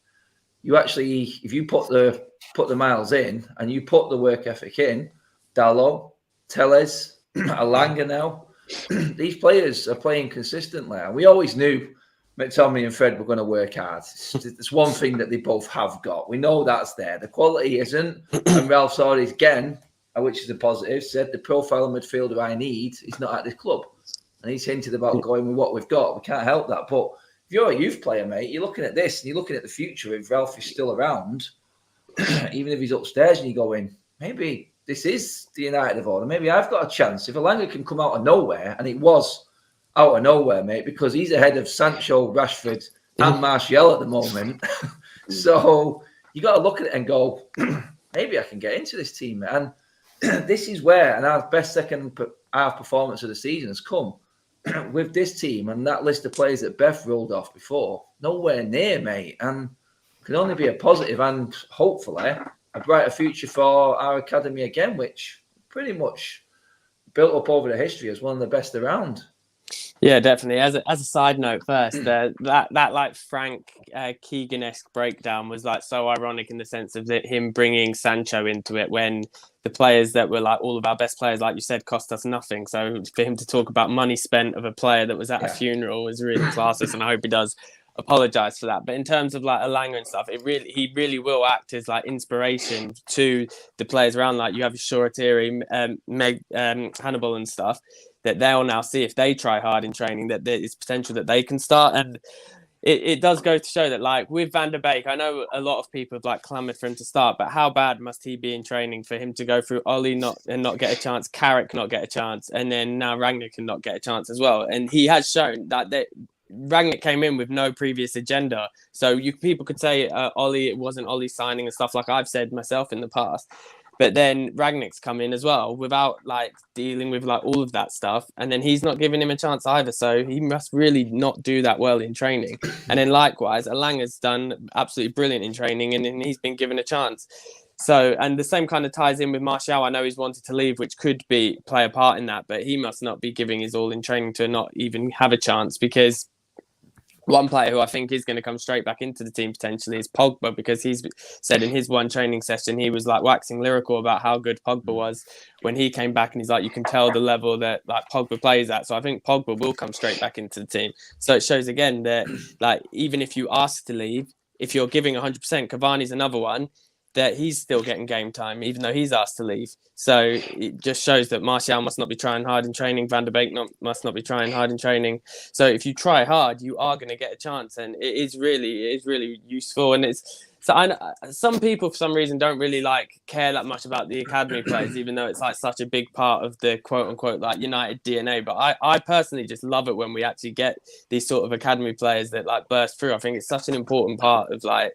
A: You actually, if you put the miles in and you put the work ethic in, Dalot, Telles, Elanga now, these players are playing consistently. And we always knew McTominay and Fred were going to work hard. It's one thing that they both have got. We know that's there. The quality isn't. And Ralph Sauri's again, which is a positive, said the profile of midfielder I need is not at this club. And he's hinted about going with what we've got. We can't help that. But if you're a youth player, mate, you're looking at this and you're looking at the future. If Ralph is still around, even if he's upstairs, and you're going, maybe this is the United of order. Maybe I've got a chance. If Elanga can come out of nowhere, and it was out of nowhere, mate, because he's ahead of Sancho, Rashford, and Martial at the moment. So you got to look at it and go, maybe I can get into this team, man. This is where, and our best second half performance of the season has come with this team and that list of players that Beth rolled off before. Nowhere near, mate, and can only be a positive and hopefully a brighter future for our academy again, which pretty much built up over the history as one of the best around.
C: Yeah, definitely. As a side note, first, that like Frank Keegan-esque breakdown was like so ironic in the sense of that him bringing Sancho into it when the players that were like all of our best players, like you said, cost us nothing. So for him to talk about money spent of a player that was at a funeral was really classist, and I hope he does apologize for that. But in terms of like Elanga and stuff, he really will act as like inspiration to the players around. Like you have Shoretiri, Hannibal and stuff, that they'll now see if they try hard in training that there is potential that they can start. And it does go to show that, like with Van der Beek, I know a lot of people have like clamoured for him to start, but how bad must he be in training for him to go through Ollie not get a chance, Carrick not get a chance, and then now Rangnick can not get a chance as well. And he has shown that Rangnick came in with no previous agenda. So people could say Ollie, it wasn't Ollie signing and stuff like I've said myself in the past. But then Rangnick's come in as well without like dealing with like all of that stuff. And then he's not giving him a chance either. So he must really not do that well in training. And then likewise, Elanga's done absolutely brilliant in training and then he's been given a chance. So, and the same kind of ties in with Martial. I know he's wanted to leave, which could play a part in that, but he must not be giving his all in training to not even have a chance, because one player who I think is going to come straight back into the team potentially is Pogba, because he's said in his one training session, he was like waxing lyrical about how good Pogba was when he came back. And he's like, you can tell the level that like Pogba plays at. So I think Pogba will come straight back into the team. So it shows again that like, even if you ask to leave, if you're giving 100%, Cavani's another one, that he's still getting game time, even though he's asked to leave. So it just shows that Martial must not be trying hard in training. Van der Beek must not be trying hard in training. So if you try hard, you are going to get a chance. And it is really useful. And some people, for some reason, don't really like care that much about the academy players, even though it's like such a big part of the quote unquote like United DNA. But I personally just love it when we actually get these sort of academy players that like burst through. I think it's such an important part of like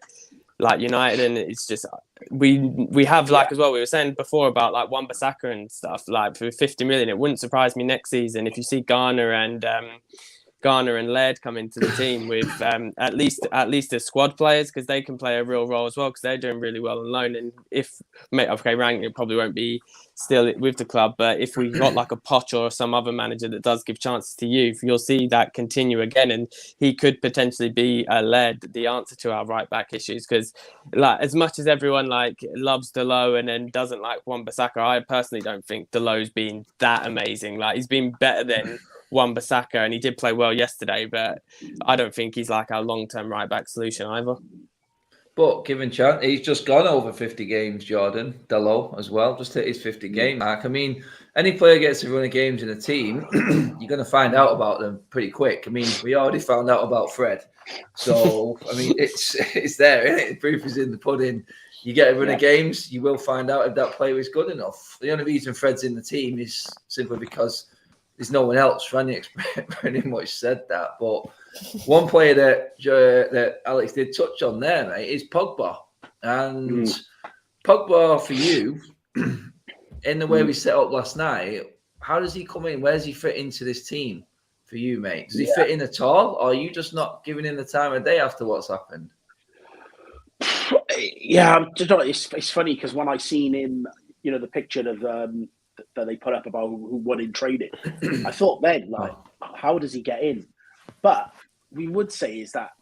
C: United, and it's just we have like as well, we were saying before about like Wan-Bissaka and stuff, like for 50 million, it wouldn't surprise me next season if you see Ghana and Garner and Laird come into the team with at least as squad players, because they can play a real role as well, because they're doing really well on loan. And if Rangnick probably won't be still with the club, but if we got like a Poch or some other manager that does give chances to youth, you'll see that continue again, and he could potentially be Laird the answer to our right back issues. Because like, as much as everyone like loves Delo and then doesn't like Wan-Bissaka, I personally don't think Delo's been that amazing. Like, he's been better than Wan-Bissaka, and he did play well yesterday, but I don't think he's like our long-term right-back solution either.
A: But given chance, he's just gone over 50 games, Jordan Delo as well, just hit his 50 game mark. I mean, any player gets a run of games in a team, you're going to find out about them pretty quick. I mean, we already found out about Fred. So, I mean, it's there, isn't it? The proof is in the pudding. You get a run of games, you will find out if that player is good enough. The only reason Fred's in the team is simply because there's no one else. Rangnick's pretty much said that. But one player that Alex did touch on there, mate, is Pogba. And Pogba, for you, in the way we set up last night, how does he come in? Where does he fit into this team for you, mate? Does he fit in at all? Or are you just not giving him the time of day after what's happened?
B: Yeah, it's funny because when I seen him, the picture of that they put up about who won in trading, I thought then, like, how does he get in? But we would say is that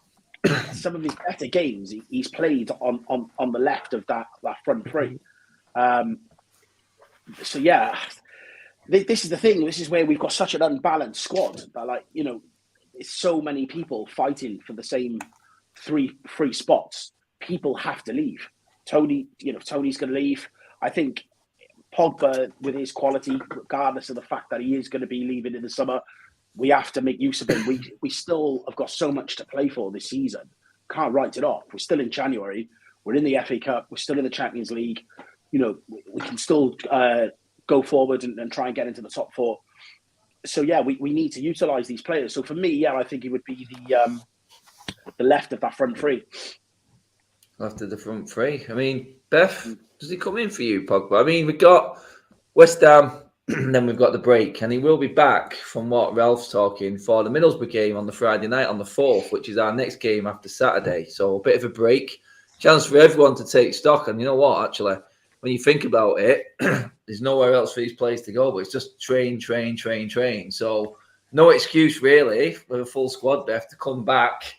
B: some of his better games he's played on the left of that front three. So yeah, this is the thing. This is where we've got such an unbalanced squad that, like, it's so many people fighting for the same three spots. People have to leave. Tony's going to leave. I think Pogba, with his quality, regardless of the fact that he is going to be leaving in the summer, we have to make use of him. We still have got so much to play for this season. Can't write it off. We're still in January. We're in the FA Cup. We're still in the Champions League. We can still go forward and try and get into the top four. So yeah, we need to utilise these players. So for me, I think it would be the left of that front three.
A: Left of the front three. I mean, Beth, does he come in for you, Pogba? I mean, we've got West Ham, and then we've got the break, and he will be back, from what Ralph's talking, for the Middlesbrough game on the Friday night on the 4th, which is our next game after Saturday. So a bit of a break. Chance for everyone to take stock. And you know what, actually, when you think about it, there's nowhere else for these players to go, but it's just train. So no excuse, really, with a full squad, Beth, to come back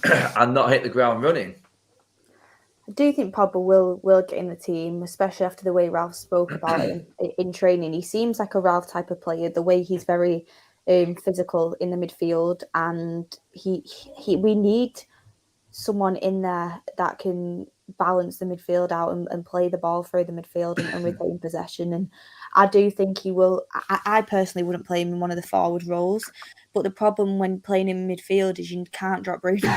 A: and not hit the ground running.
D: I do think Pogba will get in the team, especially after the way Ralph spoke about him in training. He seems like a Ralph type of player, the way he's very physical in the midfield, and we need someone in there that can balance the midfield out and play the ball through the midfield and retain possession. And I do think he will. I personally wouldn't play him in one of the forward roles, but the problem when playing in midfield is you can't drop Bruno.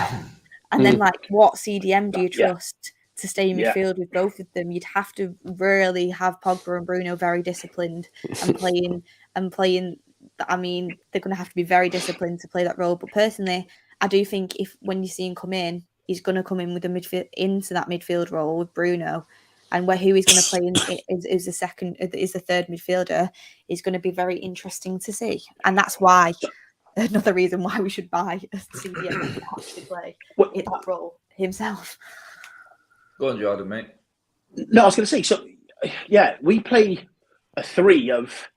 D: And then, like, what CDM do you trust to stay in midfield with both of them? You'd have to really have Pogba and Bruno very disciplined and playing. I mean, they're going to have to be very disciplined to play that role. But personally, I do think when you see him come in, he's going to come in with the midfield into that midfield role with Bruno, and who he's going to play in is the third midfielder is going to be very interesting to see, and that's why. Another reason why we should buy a CDM to actually play in that role himself.
A: Go on, Jordan, mate.
B: No, I was going to say, so, yeah, we play a three of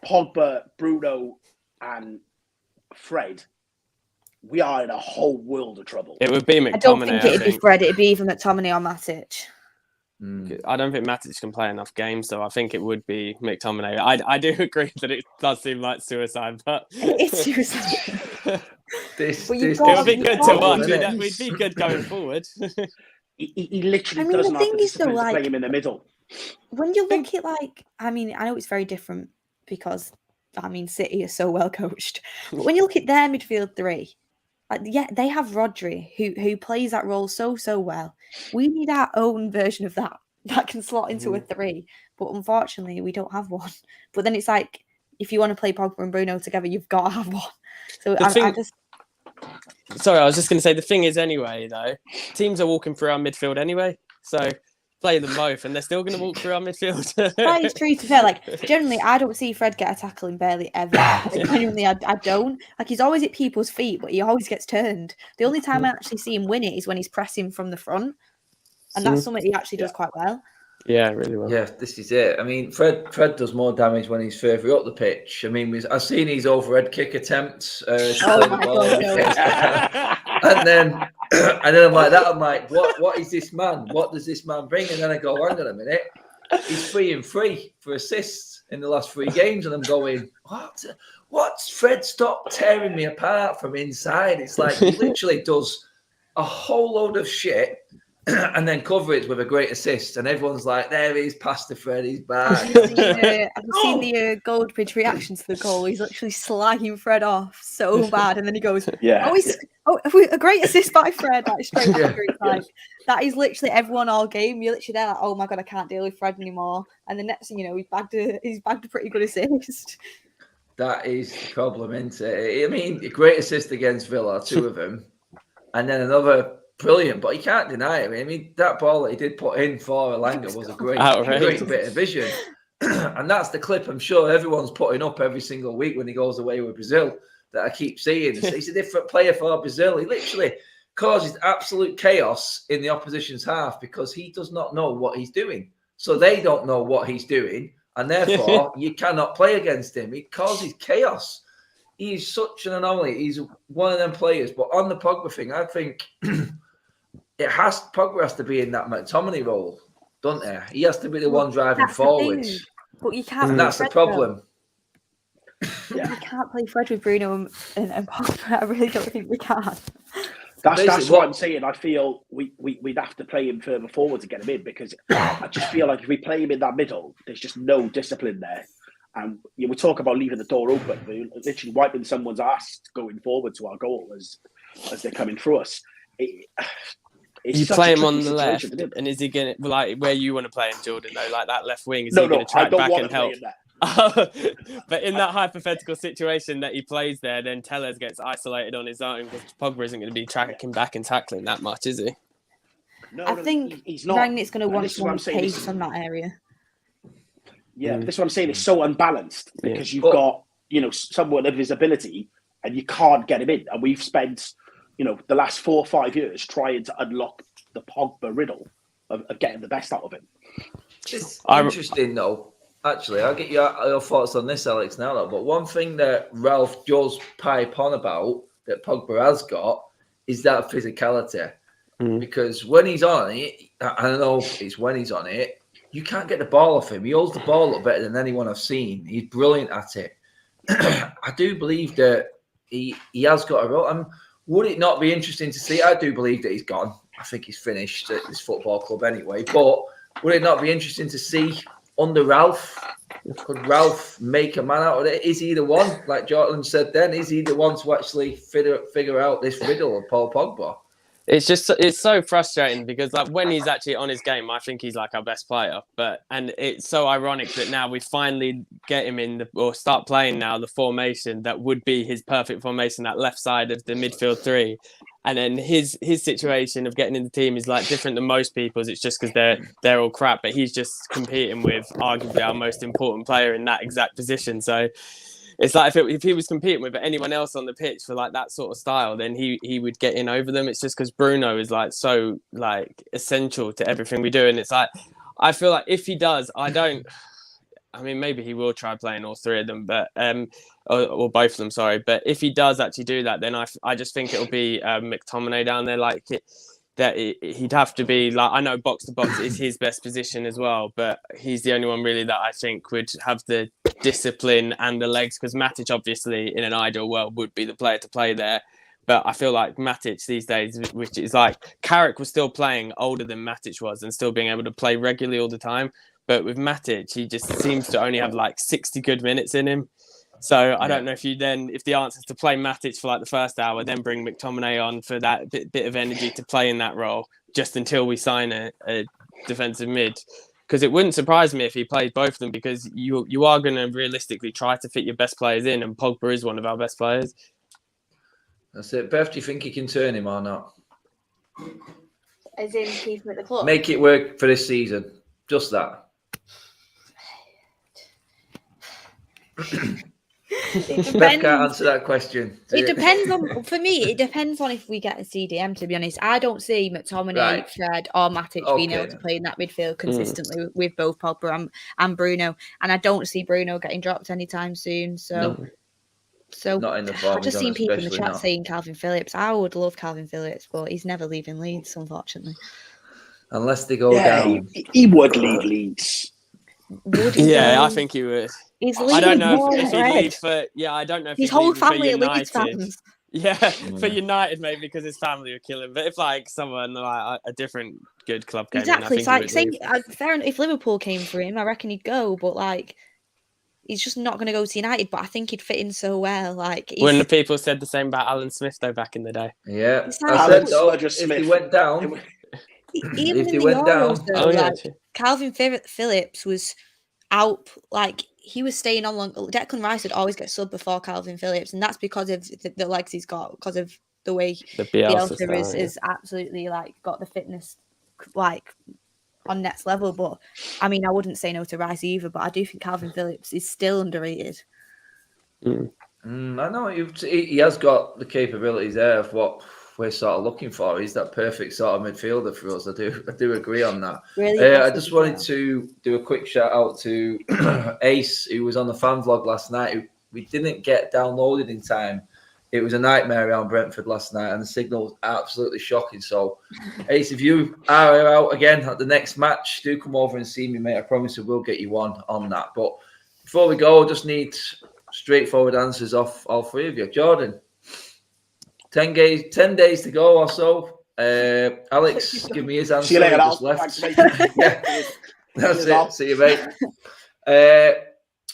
B: Pogba, Bruno, and Fred. We are in a whole world of trouble.
C: It would be McTominay.
D: I don't think it'd be Fred. It'd be either McTominay or Matic.
C: I don't think Matic can play enough games, so I think it would be McTominay. I do agree that it does seem like suicide, but
D: it's suicide.
C: It would be good to watch. We'd be good going forward.
B: He literally doesn't have the discipline to play him in the middle.
D: When you look at, like, I mean, I know it's very different because, I mean, City is so well coached. But when you look at their midfield three, they have Rodri who plays that role so well. We need our own version of that can slot into a three, but unfortunately we don't have one. But then it's like, if you want to play Pogba and Bruno together, you've got to have one. So
C: Sorry, I was just going to say, the thing is, anyway, though, teams are walking through our midfield anyway. So play them both, and they're still going to walk through our midfield.
D: That is true, to be fair. Like, generally, I don't see Fred get a tackle in barely ever. Like, genuinely, I don't. Like, he's always at people's feet, but he always gets turned. The only time I actually see him win it is when he's pressing from the front. And that's something he actually does quite well.
C: Yeah, really well.
A: Yeah, this is it. I mean, Fred does more damage when he's further up the pitch. I mean, I've seen his overhead kick attempts.
D: Oh my God, no.
A: and then I'm like that. I'm like, what is this man? What does this man bring? And then I go, hang on a minute. He's 3 and 3 for assists in the last 3 games, and I'm going, what? What's Fred? Stop tearing me apart from inside. It's like he literally does a whole load of shit. And then cover it with a great assist, and everyone's like, "There he is, past the Fred, he's back."
D: Have you seen the Goldbridge reaction to the goal? He's literally slagging Fred off so bad, and then he goes, a great assist by Fred, like straight after. Like that is literally everyone all game. You're literally there, like, oh my God, I can't deal with Fred anymore. And the next thing you know, he's bagged a pretty good assist.
A: That is the problem, isn't it? I mean, a great assist against Villa, 2 of them, and then another. Brilliant, but you can't deny it. I mean, that ball that he did put in for Lingard was a great bit of vision. And that's the clip I'm sure everyone's putting up every single week when he goes away with Brazil that I keep seeing. He's a different player for Brazil. He literally causes absolute chaos in the opposition's half because he does not know what he's doing. So they don't know what he's doing. And therefore, you cannot play against him. He causes chaos. He's such an anomaly. He's one of them players. But on the Pogba thing, I think... Pogba has to be in that McTominay role, don't he? He has to be the one driving forward.
D: But you can't.
A: And that's the problem.
D: You can't play Fred with Bruno and Pogba. I really don't think we can.
B: That's what I'm saying. I feel we'd have to play him further forward to get him in because I just feel like if we play him in that middle, there's just no discipline there. And we talk about leaving the door open. We're literally wiping someone's ass going forward to our goal as they're coming through us.
C: You play him on the left, and is he going to, like, where you want to play him, Jordan, though, like that left wing? Is he going to track back and help? But in that hypothetical situation that he plays there, then Tellez gets isolated on his own because Pogba isn't going to be tracking back and tackling that much, is he?
B: No,
D: I think
B: he's not.
D: Rangnick's going to want someone pace on that area.
B: Yeah, this is what I'm saying. It's so unbalanced because you've got, someone of his ability and you can't get him in. And we've spent... the last 4 or 5 years trying to unlock the Pogba riddle of getting the best out of him.
A: It's interesting, though. Actually, I'll get your thoughts on this, Alex, now, though. But one thing that Ralph does pipe on about that Pogba has got is that physicality. Because when he's on it, I don't know it's when he's on it, you can't get the ball off him. He holds the ball up better than anyone I've seen. He's brilliant at it. I do believe that he has got a role. Would it not be interesting to see? I do believe that he's gone. I think he's finished at this football club anyway. But would it not be interesting to see under Ralph? Could Ralph make a man out of it? Is he the one, like Jordan said then, is he the one to actually figure out this riddle of Paul Pogba?
C: It's so frustrating because like when he's actually on his game, I think he's like our best player. And it's so ironic that now we finally get him in or start playing now the formation that would be his perfect formation, that left side of the midfield 3. And then his situation of getting in the team is like different than most people's. It's just because they're all crap, but he's just competing with arguably our most important player in that exact position. So it's like if he was competing with anyone else on the pitch for like that sort of style, then he would get in over them. It's just because Bruno is like so like essential to everything we do, and it's like I feel like if he does, maybe he will try playing all 3 of them, but or both of them, sorry. But if he does actually do that, then I just think it'll be McTominay down there. Like he'd have to be like, I know box to box is his best position as well, but he's the only one really that I think would have the discipline and the legs, because Matic obviously in an ideal world would be the player to play there. But I feel like Matic these days, which is like Carrick was still playing older than Matic was and still being able to play regularly all the time. But with Matic, he just seems to only have like 60 good minutes in him. So I don't know if the answer is to play Matic for like the first hour, then bring McTominay on for that bit of energy to play in that role just until we sign a defensive mid. Because it wouldn't surprise me if he played both of them, because you are going to realistically try to fit your best players in, and Pogba is one of our best players.
A: That's it. Beth, do you think he can turn him or not?
D: As in keep him at the club.
A: Make it work for this season. Just that. Beth can't answer that question.
D: It depends on, for me, it depends on if we get a CDM, to be honest. I don't see McTominay, Fred, or Matic being able to play in that midfield consistently with both Pogba and Bruno. And I don't see Bruno getting dropped anytime soon. So,
A: not in the form.
D: I've just seen people in the chat saying Calvin Phillips. I would love Calvin Phillips, but he's never leaving Leeds, unfortunately.
A: Unless they go down.
B: He would leave Leeds.
C: I think he would.
D: I
C: don't know if he'd leave for. Yeah, I don't know if
D: his whole family are Leeds fans.
C: Yeah, for United maybe because his family would kill him. But if like someone like a different good club came
D: exactly,
C: in, I think
D: it's like fair enough. If Liverpool came for him, I reckon he'd go. But like, he's just not going to go to United. But I think he'd fit in so well. Like,
C: when the people said the same about Alan Smith though back in the day.
A: Yeah, I said though, if he went down.
D: Even in the Euros, though, Calvin Phillips was out. Like, he was staying on long. Declan Rice would always get subbed before Calvin Phillips, and that's because of the legs he's got, because of the way
C: the Bielsa
D: is absolutely like got the fitness like on next level. But I mean, I wouldn't say no to Rice either, but I do think Calvin Phillips is still underrated.
A: I know he has got the capabilities there of what we're sort of looking for. He's that perfect sort of midfielder for us. I do agree on that.
D: Really,
A: I just wanted to do a quick shout out to Ace, who was on the fan vlog last night. We didn't get downloaded in time. It was a nightmare around Brentford last night, and the signal was absolutely shocking. So, Ace, if you are out again at the next match, do come over and see me, mate. I promise I will get you on that. But before we go, I just need straightforward answers off all three of you. Jordan, 10 days to go or so. Alex, give me his answer.
B: See you later,
A: just left. Yeah, that's it. See you, mate.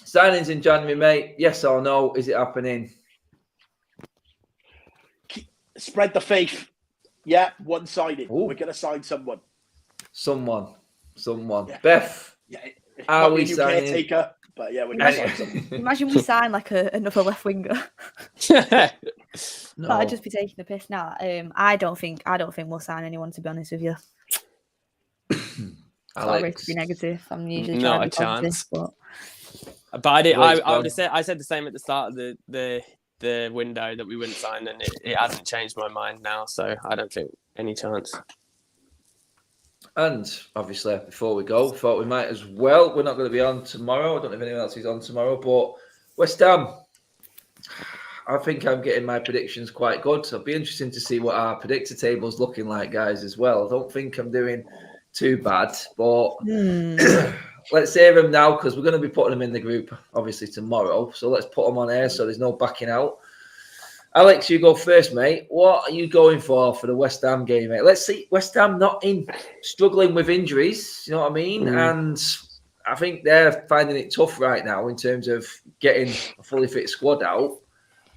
A: Signings in January, mate. Yes or no? Is it happening?
B: Spread the faith. Yeah, one-sided. We're going to sign someone.
A: Someone.
B: Yeah.
A: Beth,
B: are we signing? Caretaker, but yeah, we're going to sign someone.
D: Imagine we sign like another left winger.
A: No.
D: I'd just be taking the piss now. I don't think we'll sign anyone, to be honest with you. Sorry to be negative. I'm usually
C: not a chance. But I said the same at the start of the window that we wouldn't sign, and it hasn't changed my mind now. So I don't think any chance.
A: And obviously, before we go, thought we might as well. We're not going to be on tomorrow. I don't know if anyone else is on tomorrow, but West Ham. I think I'm getting my predictions quite good. So it'll be interesting to see what our predictor table's looking like, guys, as well. I don't think I'm doing too bad, but let's save them now because we're going to be putting them in the group, obviously, tomorrow. So let's put them on air so there's no backing out. Alex, you go first, mate. What are you going for the West Ham game, mate? Let's see West Ham struggling with injuries, you know what I mean? And I think they're finding it tough right now in terms of getting a fully fit squad out.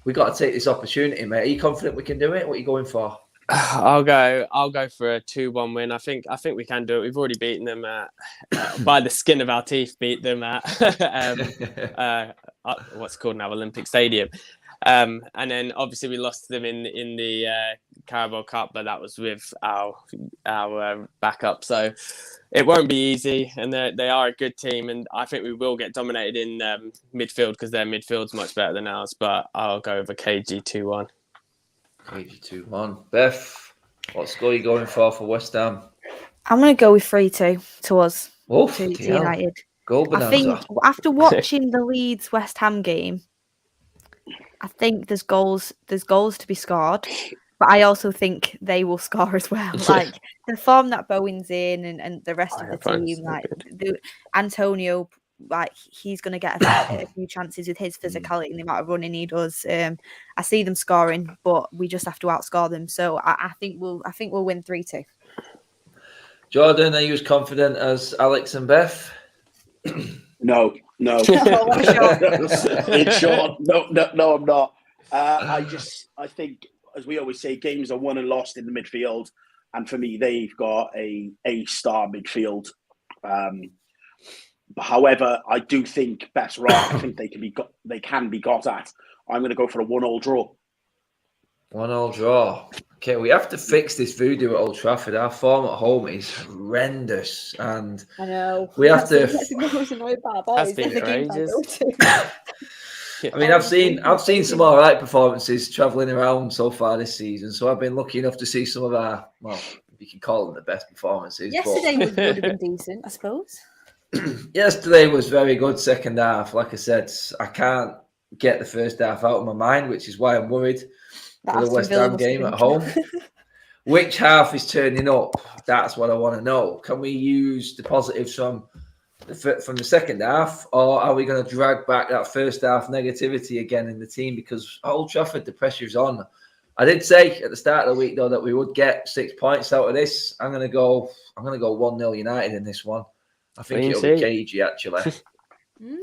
A: We've got to take this opportunity, mate. Are you confident we can do it? What are you going for?
C: I'll go for a 2-1 win. I think we can do it. We've already beaten them by the skin of our teeth. Beat them at what's called now Olympic Stadium, and then obviously we lost to them in the Carabao Cup, but that was with our backup. So it won't be easy, and they are a good team, and I think we will get dominated in midfield because their midfield's much better than ours. But I'll go with a KG 2-1.
A: KG 2-1. Beth, what score are you going for West Ham?
D: I'm going to go with 3-2 to us. To
A: yeah.
D: United.
A: Goal bonanza.
D: I think after watching the Leeds West Ham game, I think there's goals to be scored, but I also think they will score as well. Like the form that Bowen's in and the rest of the team, like Antonio, like he's going to get a few chances with his physicality and the amount of running he does. I see them scoring, but we just have to outscore them. So I think we'll win 3-2.
A: Jordan, are you as confident as Alex and Beth?
B: No. In short, no, I'm not. I think, as we always say, games are won and lost in the midfield, and for me, they've got a star midfield. However, I do think Beth's right. I think they can be got at. I'm going to go for a 1-1 draw.
A: 1-1 draw. Okay, we have to fix this voodoo at Old Trafford. Our form at home is horrendous, and
D: I know.
A: we have to.
D: That's the most annoying part about
C: Has
D: it.
C: been
D: It's the
C: for
D: games I
C: ages.
D: go to.
A: I mean, I've seen some all right performances travelling around so far this season. So I've been lucky enough to see some of our, well, you can call them the best performances.
D: Yesterday would have been decent, I suppose.
A: Yesterday was very good second half. Like I said, I can't get the first half out of my mind, which is why I'm worried
D: That
A: for the
D: Aston
A: West
D: Villa
A: Ham
D: must have
A: game
D: been-
A: at home. Which half is turning up? That's what I want to know. Can we use the positives from the second half, or are we going to drag back that first half negativity again in the team? Because at Old Trafford, the pressure's on. I did say at the start of the week though that we would get 6 points out of this. I'm going to go 1-0 United in this one. I think it'll be cagey actually.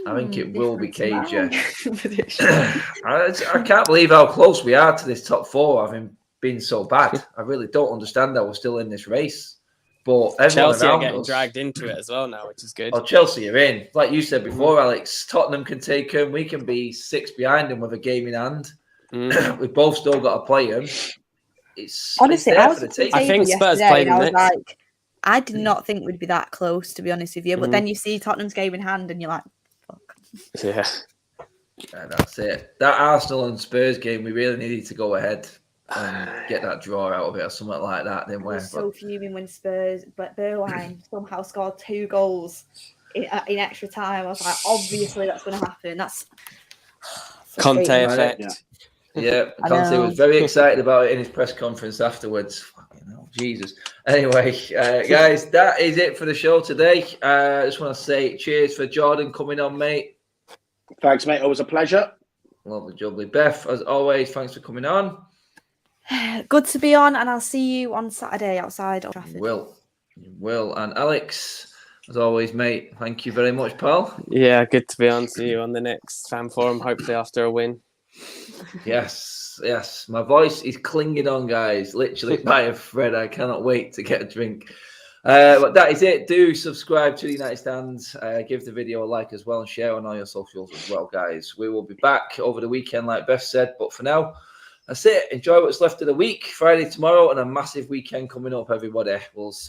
A: I think it will be cagey. I can't believe how close we are to this top four, having been so bad. I really don't understand how we're still in this race. But everyone
C: Chelsea are
A: around
C: getting
A: us,
C: dragged into it as well now, which is good.
A: Oh, Chelsea are in. Like you said before, Alex, Tottenham can take them. We can be 6 behind them with a game in hand. We've both still got to play them.
D: Honestly,
A: there
D: I was
A: for the
D: at the
A: taking.
C: I think
D: table
C: Spurs
D: yesterday
C: play
D: and
C: them
D: I was
C: next.
D: like, I did not think we'd be that close, to be honest with you. But then you see Tottenham's game in hand and you're like, fuck.
C: Yeah.
A: And that's it. That Arsenal and Spurs game, we really needed to go ahead and get that draw out of it or something like that. Then
D: I was so fuming when Bergwijn somehow scored 2 goals in extra time. I was like, obviously that's going to happen. That's
C: Conte
D: frustrating.
C: effect.
A: Yeah,
D: I
A: Conte
D: know.
A: was very excited about it in his press conference afterwards. Fucking hell, Jesus. Anyway, guys, that is it for the show today. I just want to say cheers for Jordan coming on, mate.
B: Thanks, mate. Always a pleasure.
A: Lovely, jubbly. Beth, as always, thanks for coming on.
D: Good to be on, and I'll see you on Saturday outside Old Trafford.
A: You will. And Alex, as always, mate, thank you very much, pal.
C: Yeah, good to be on. See you on the next fan forum, hopefully after a win.
A: Yes. My voice is clinging on, guys. Literally by a thread. I cannot wait to get a drink. But that is it. Do subscribe to the United Stands. Give the video a like as well and share on all your socials as well, guys. We will be back over the weekend, like Beth said. But for now, that's it. Enjoy what's left of the week. Friday tomorrow and a massive weekend coming up, everybody. We'll see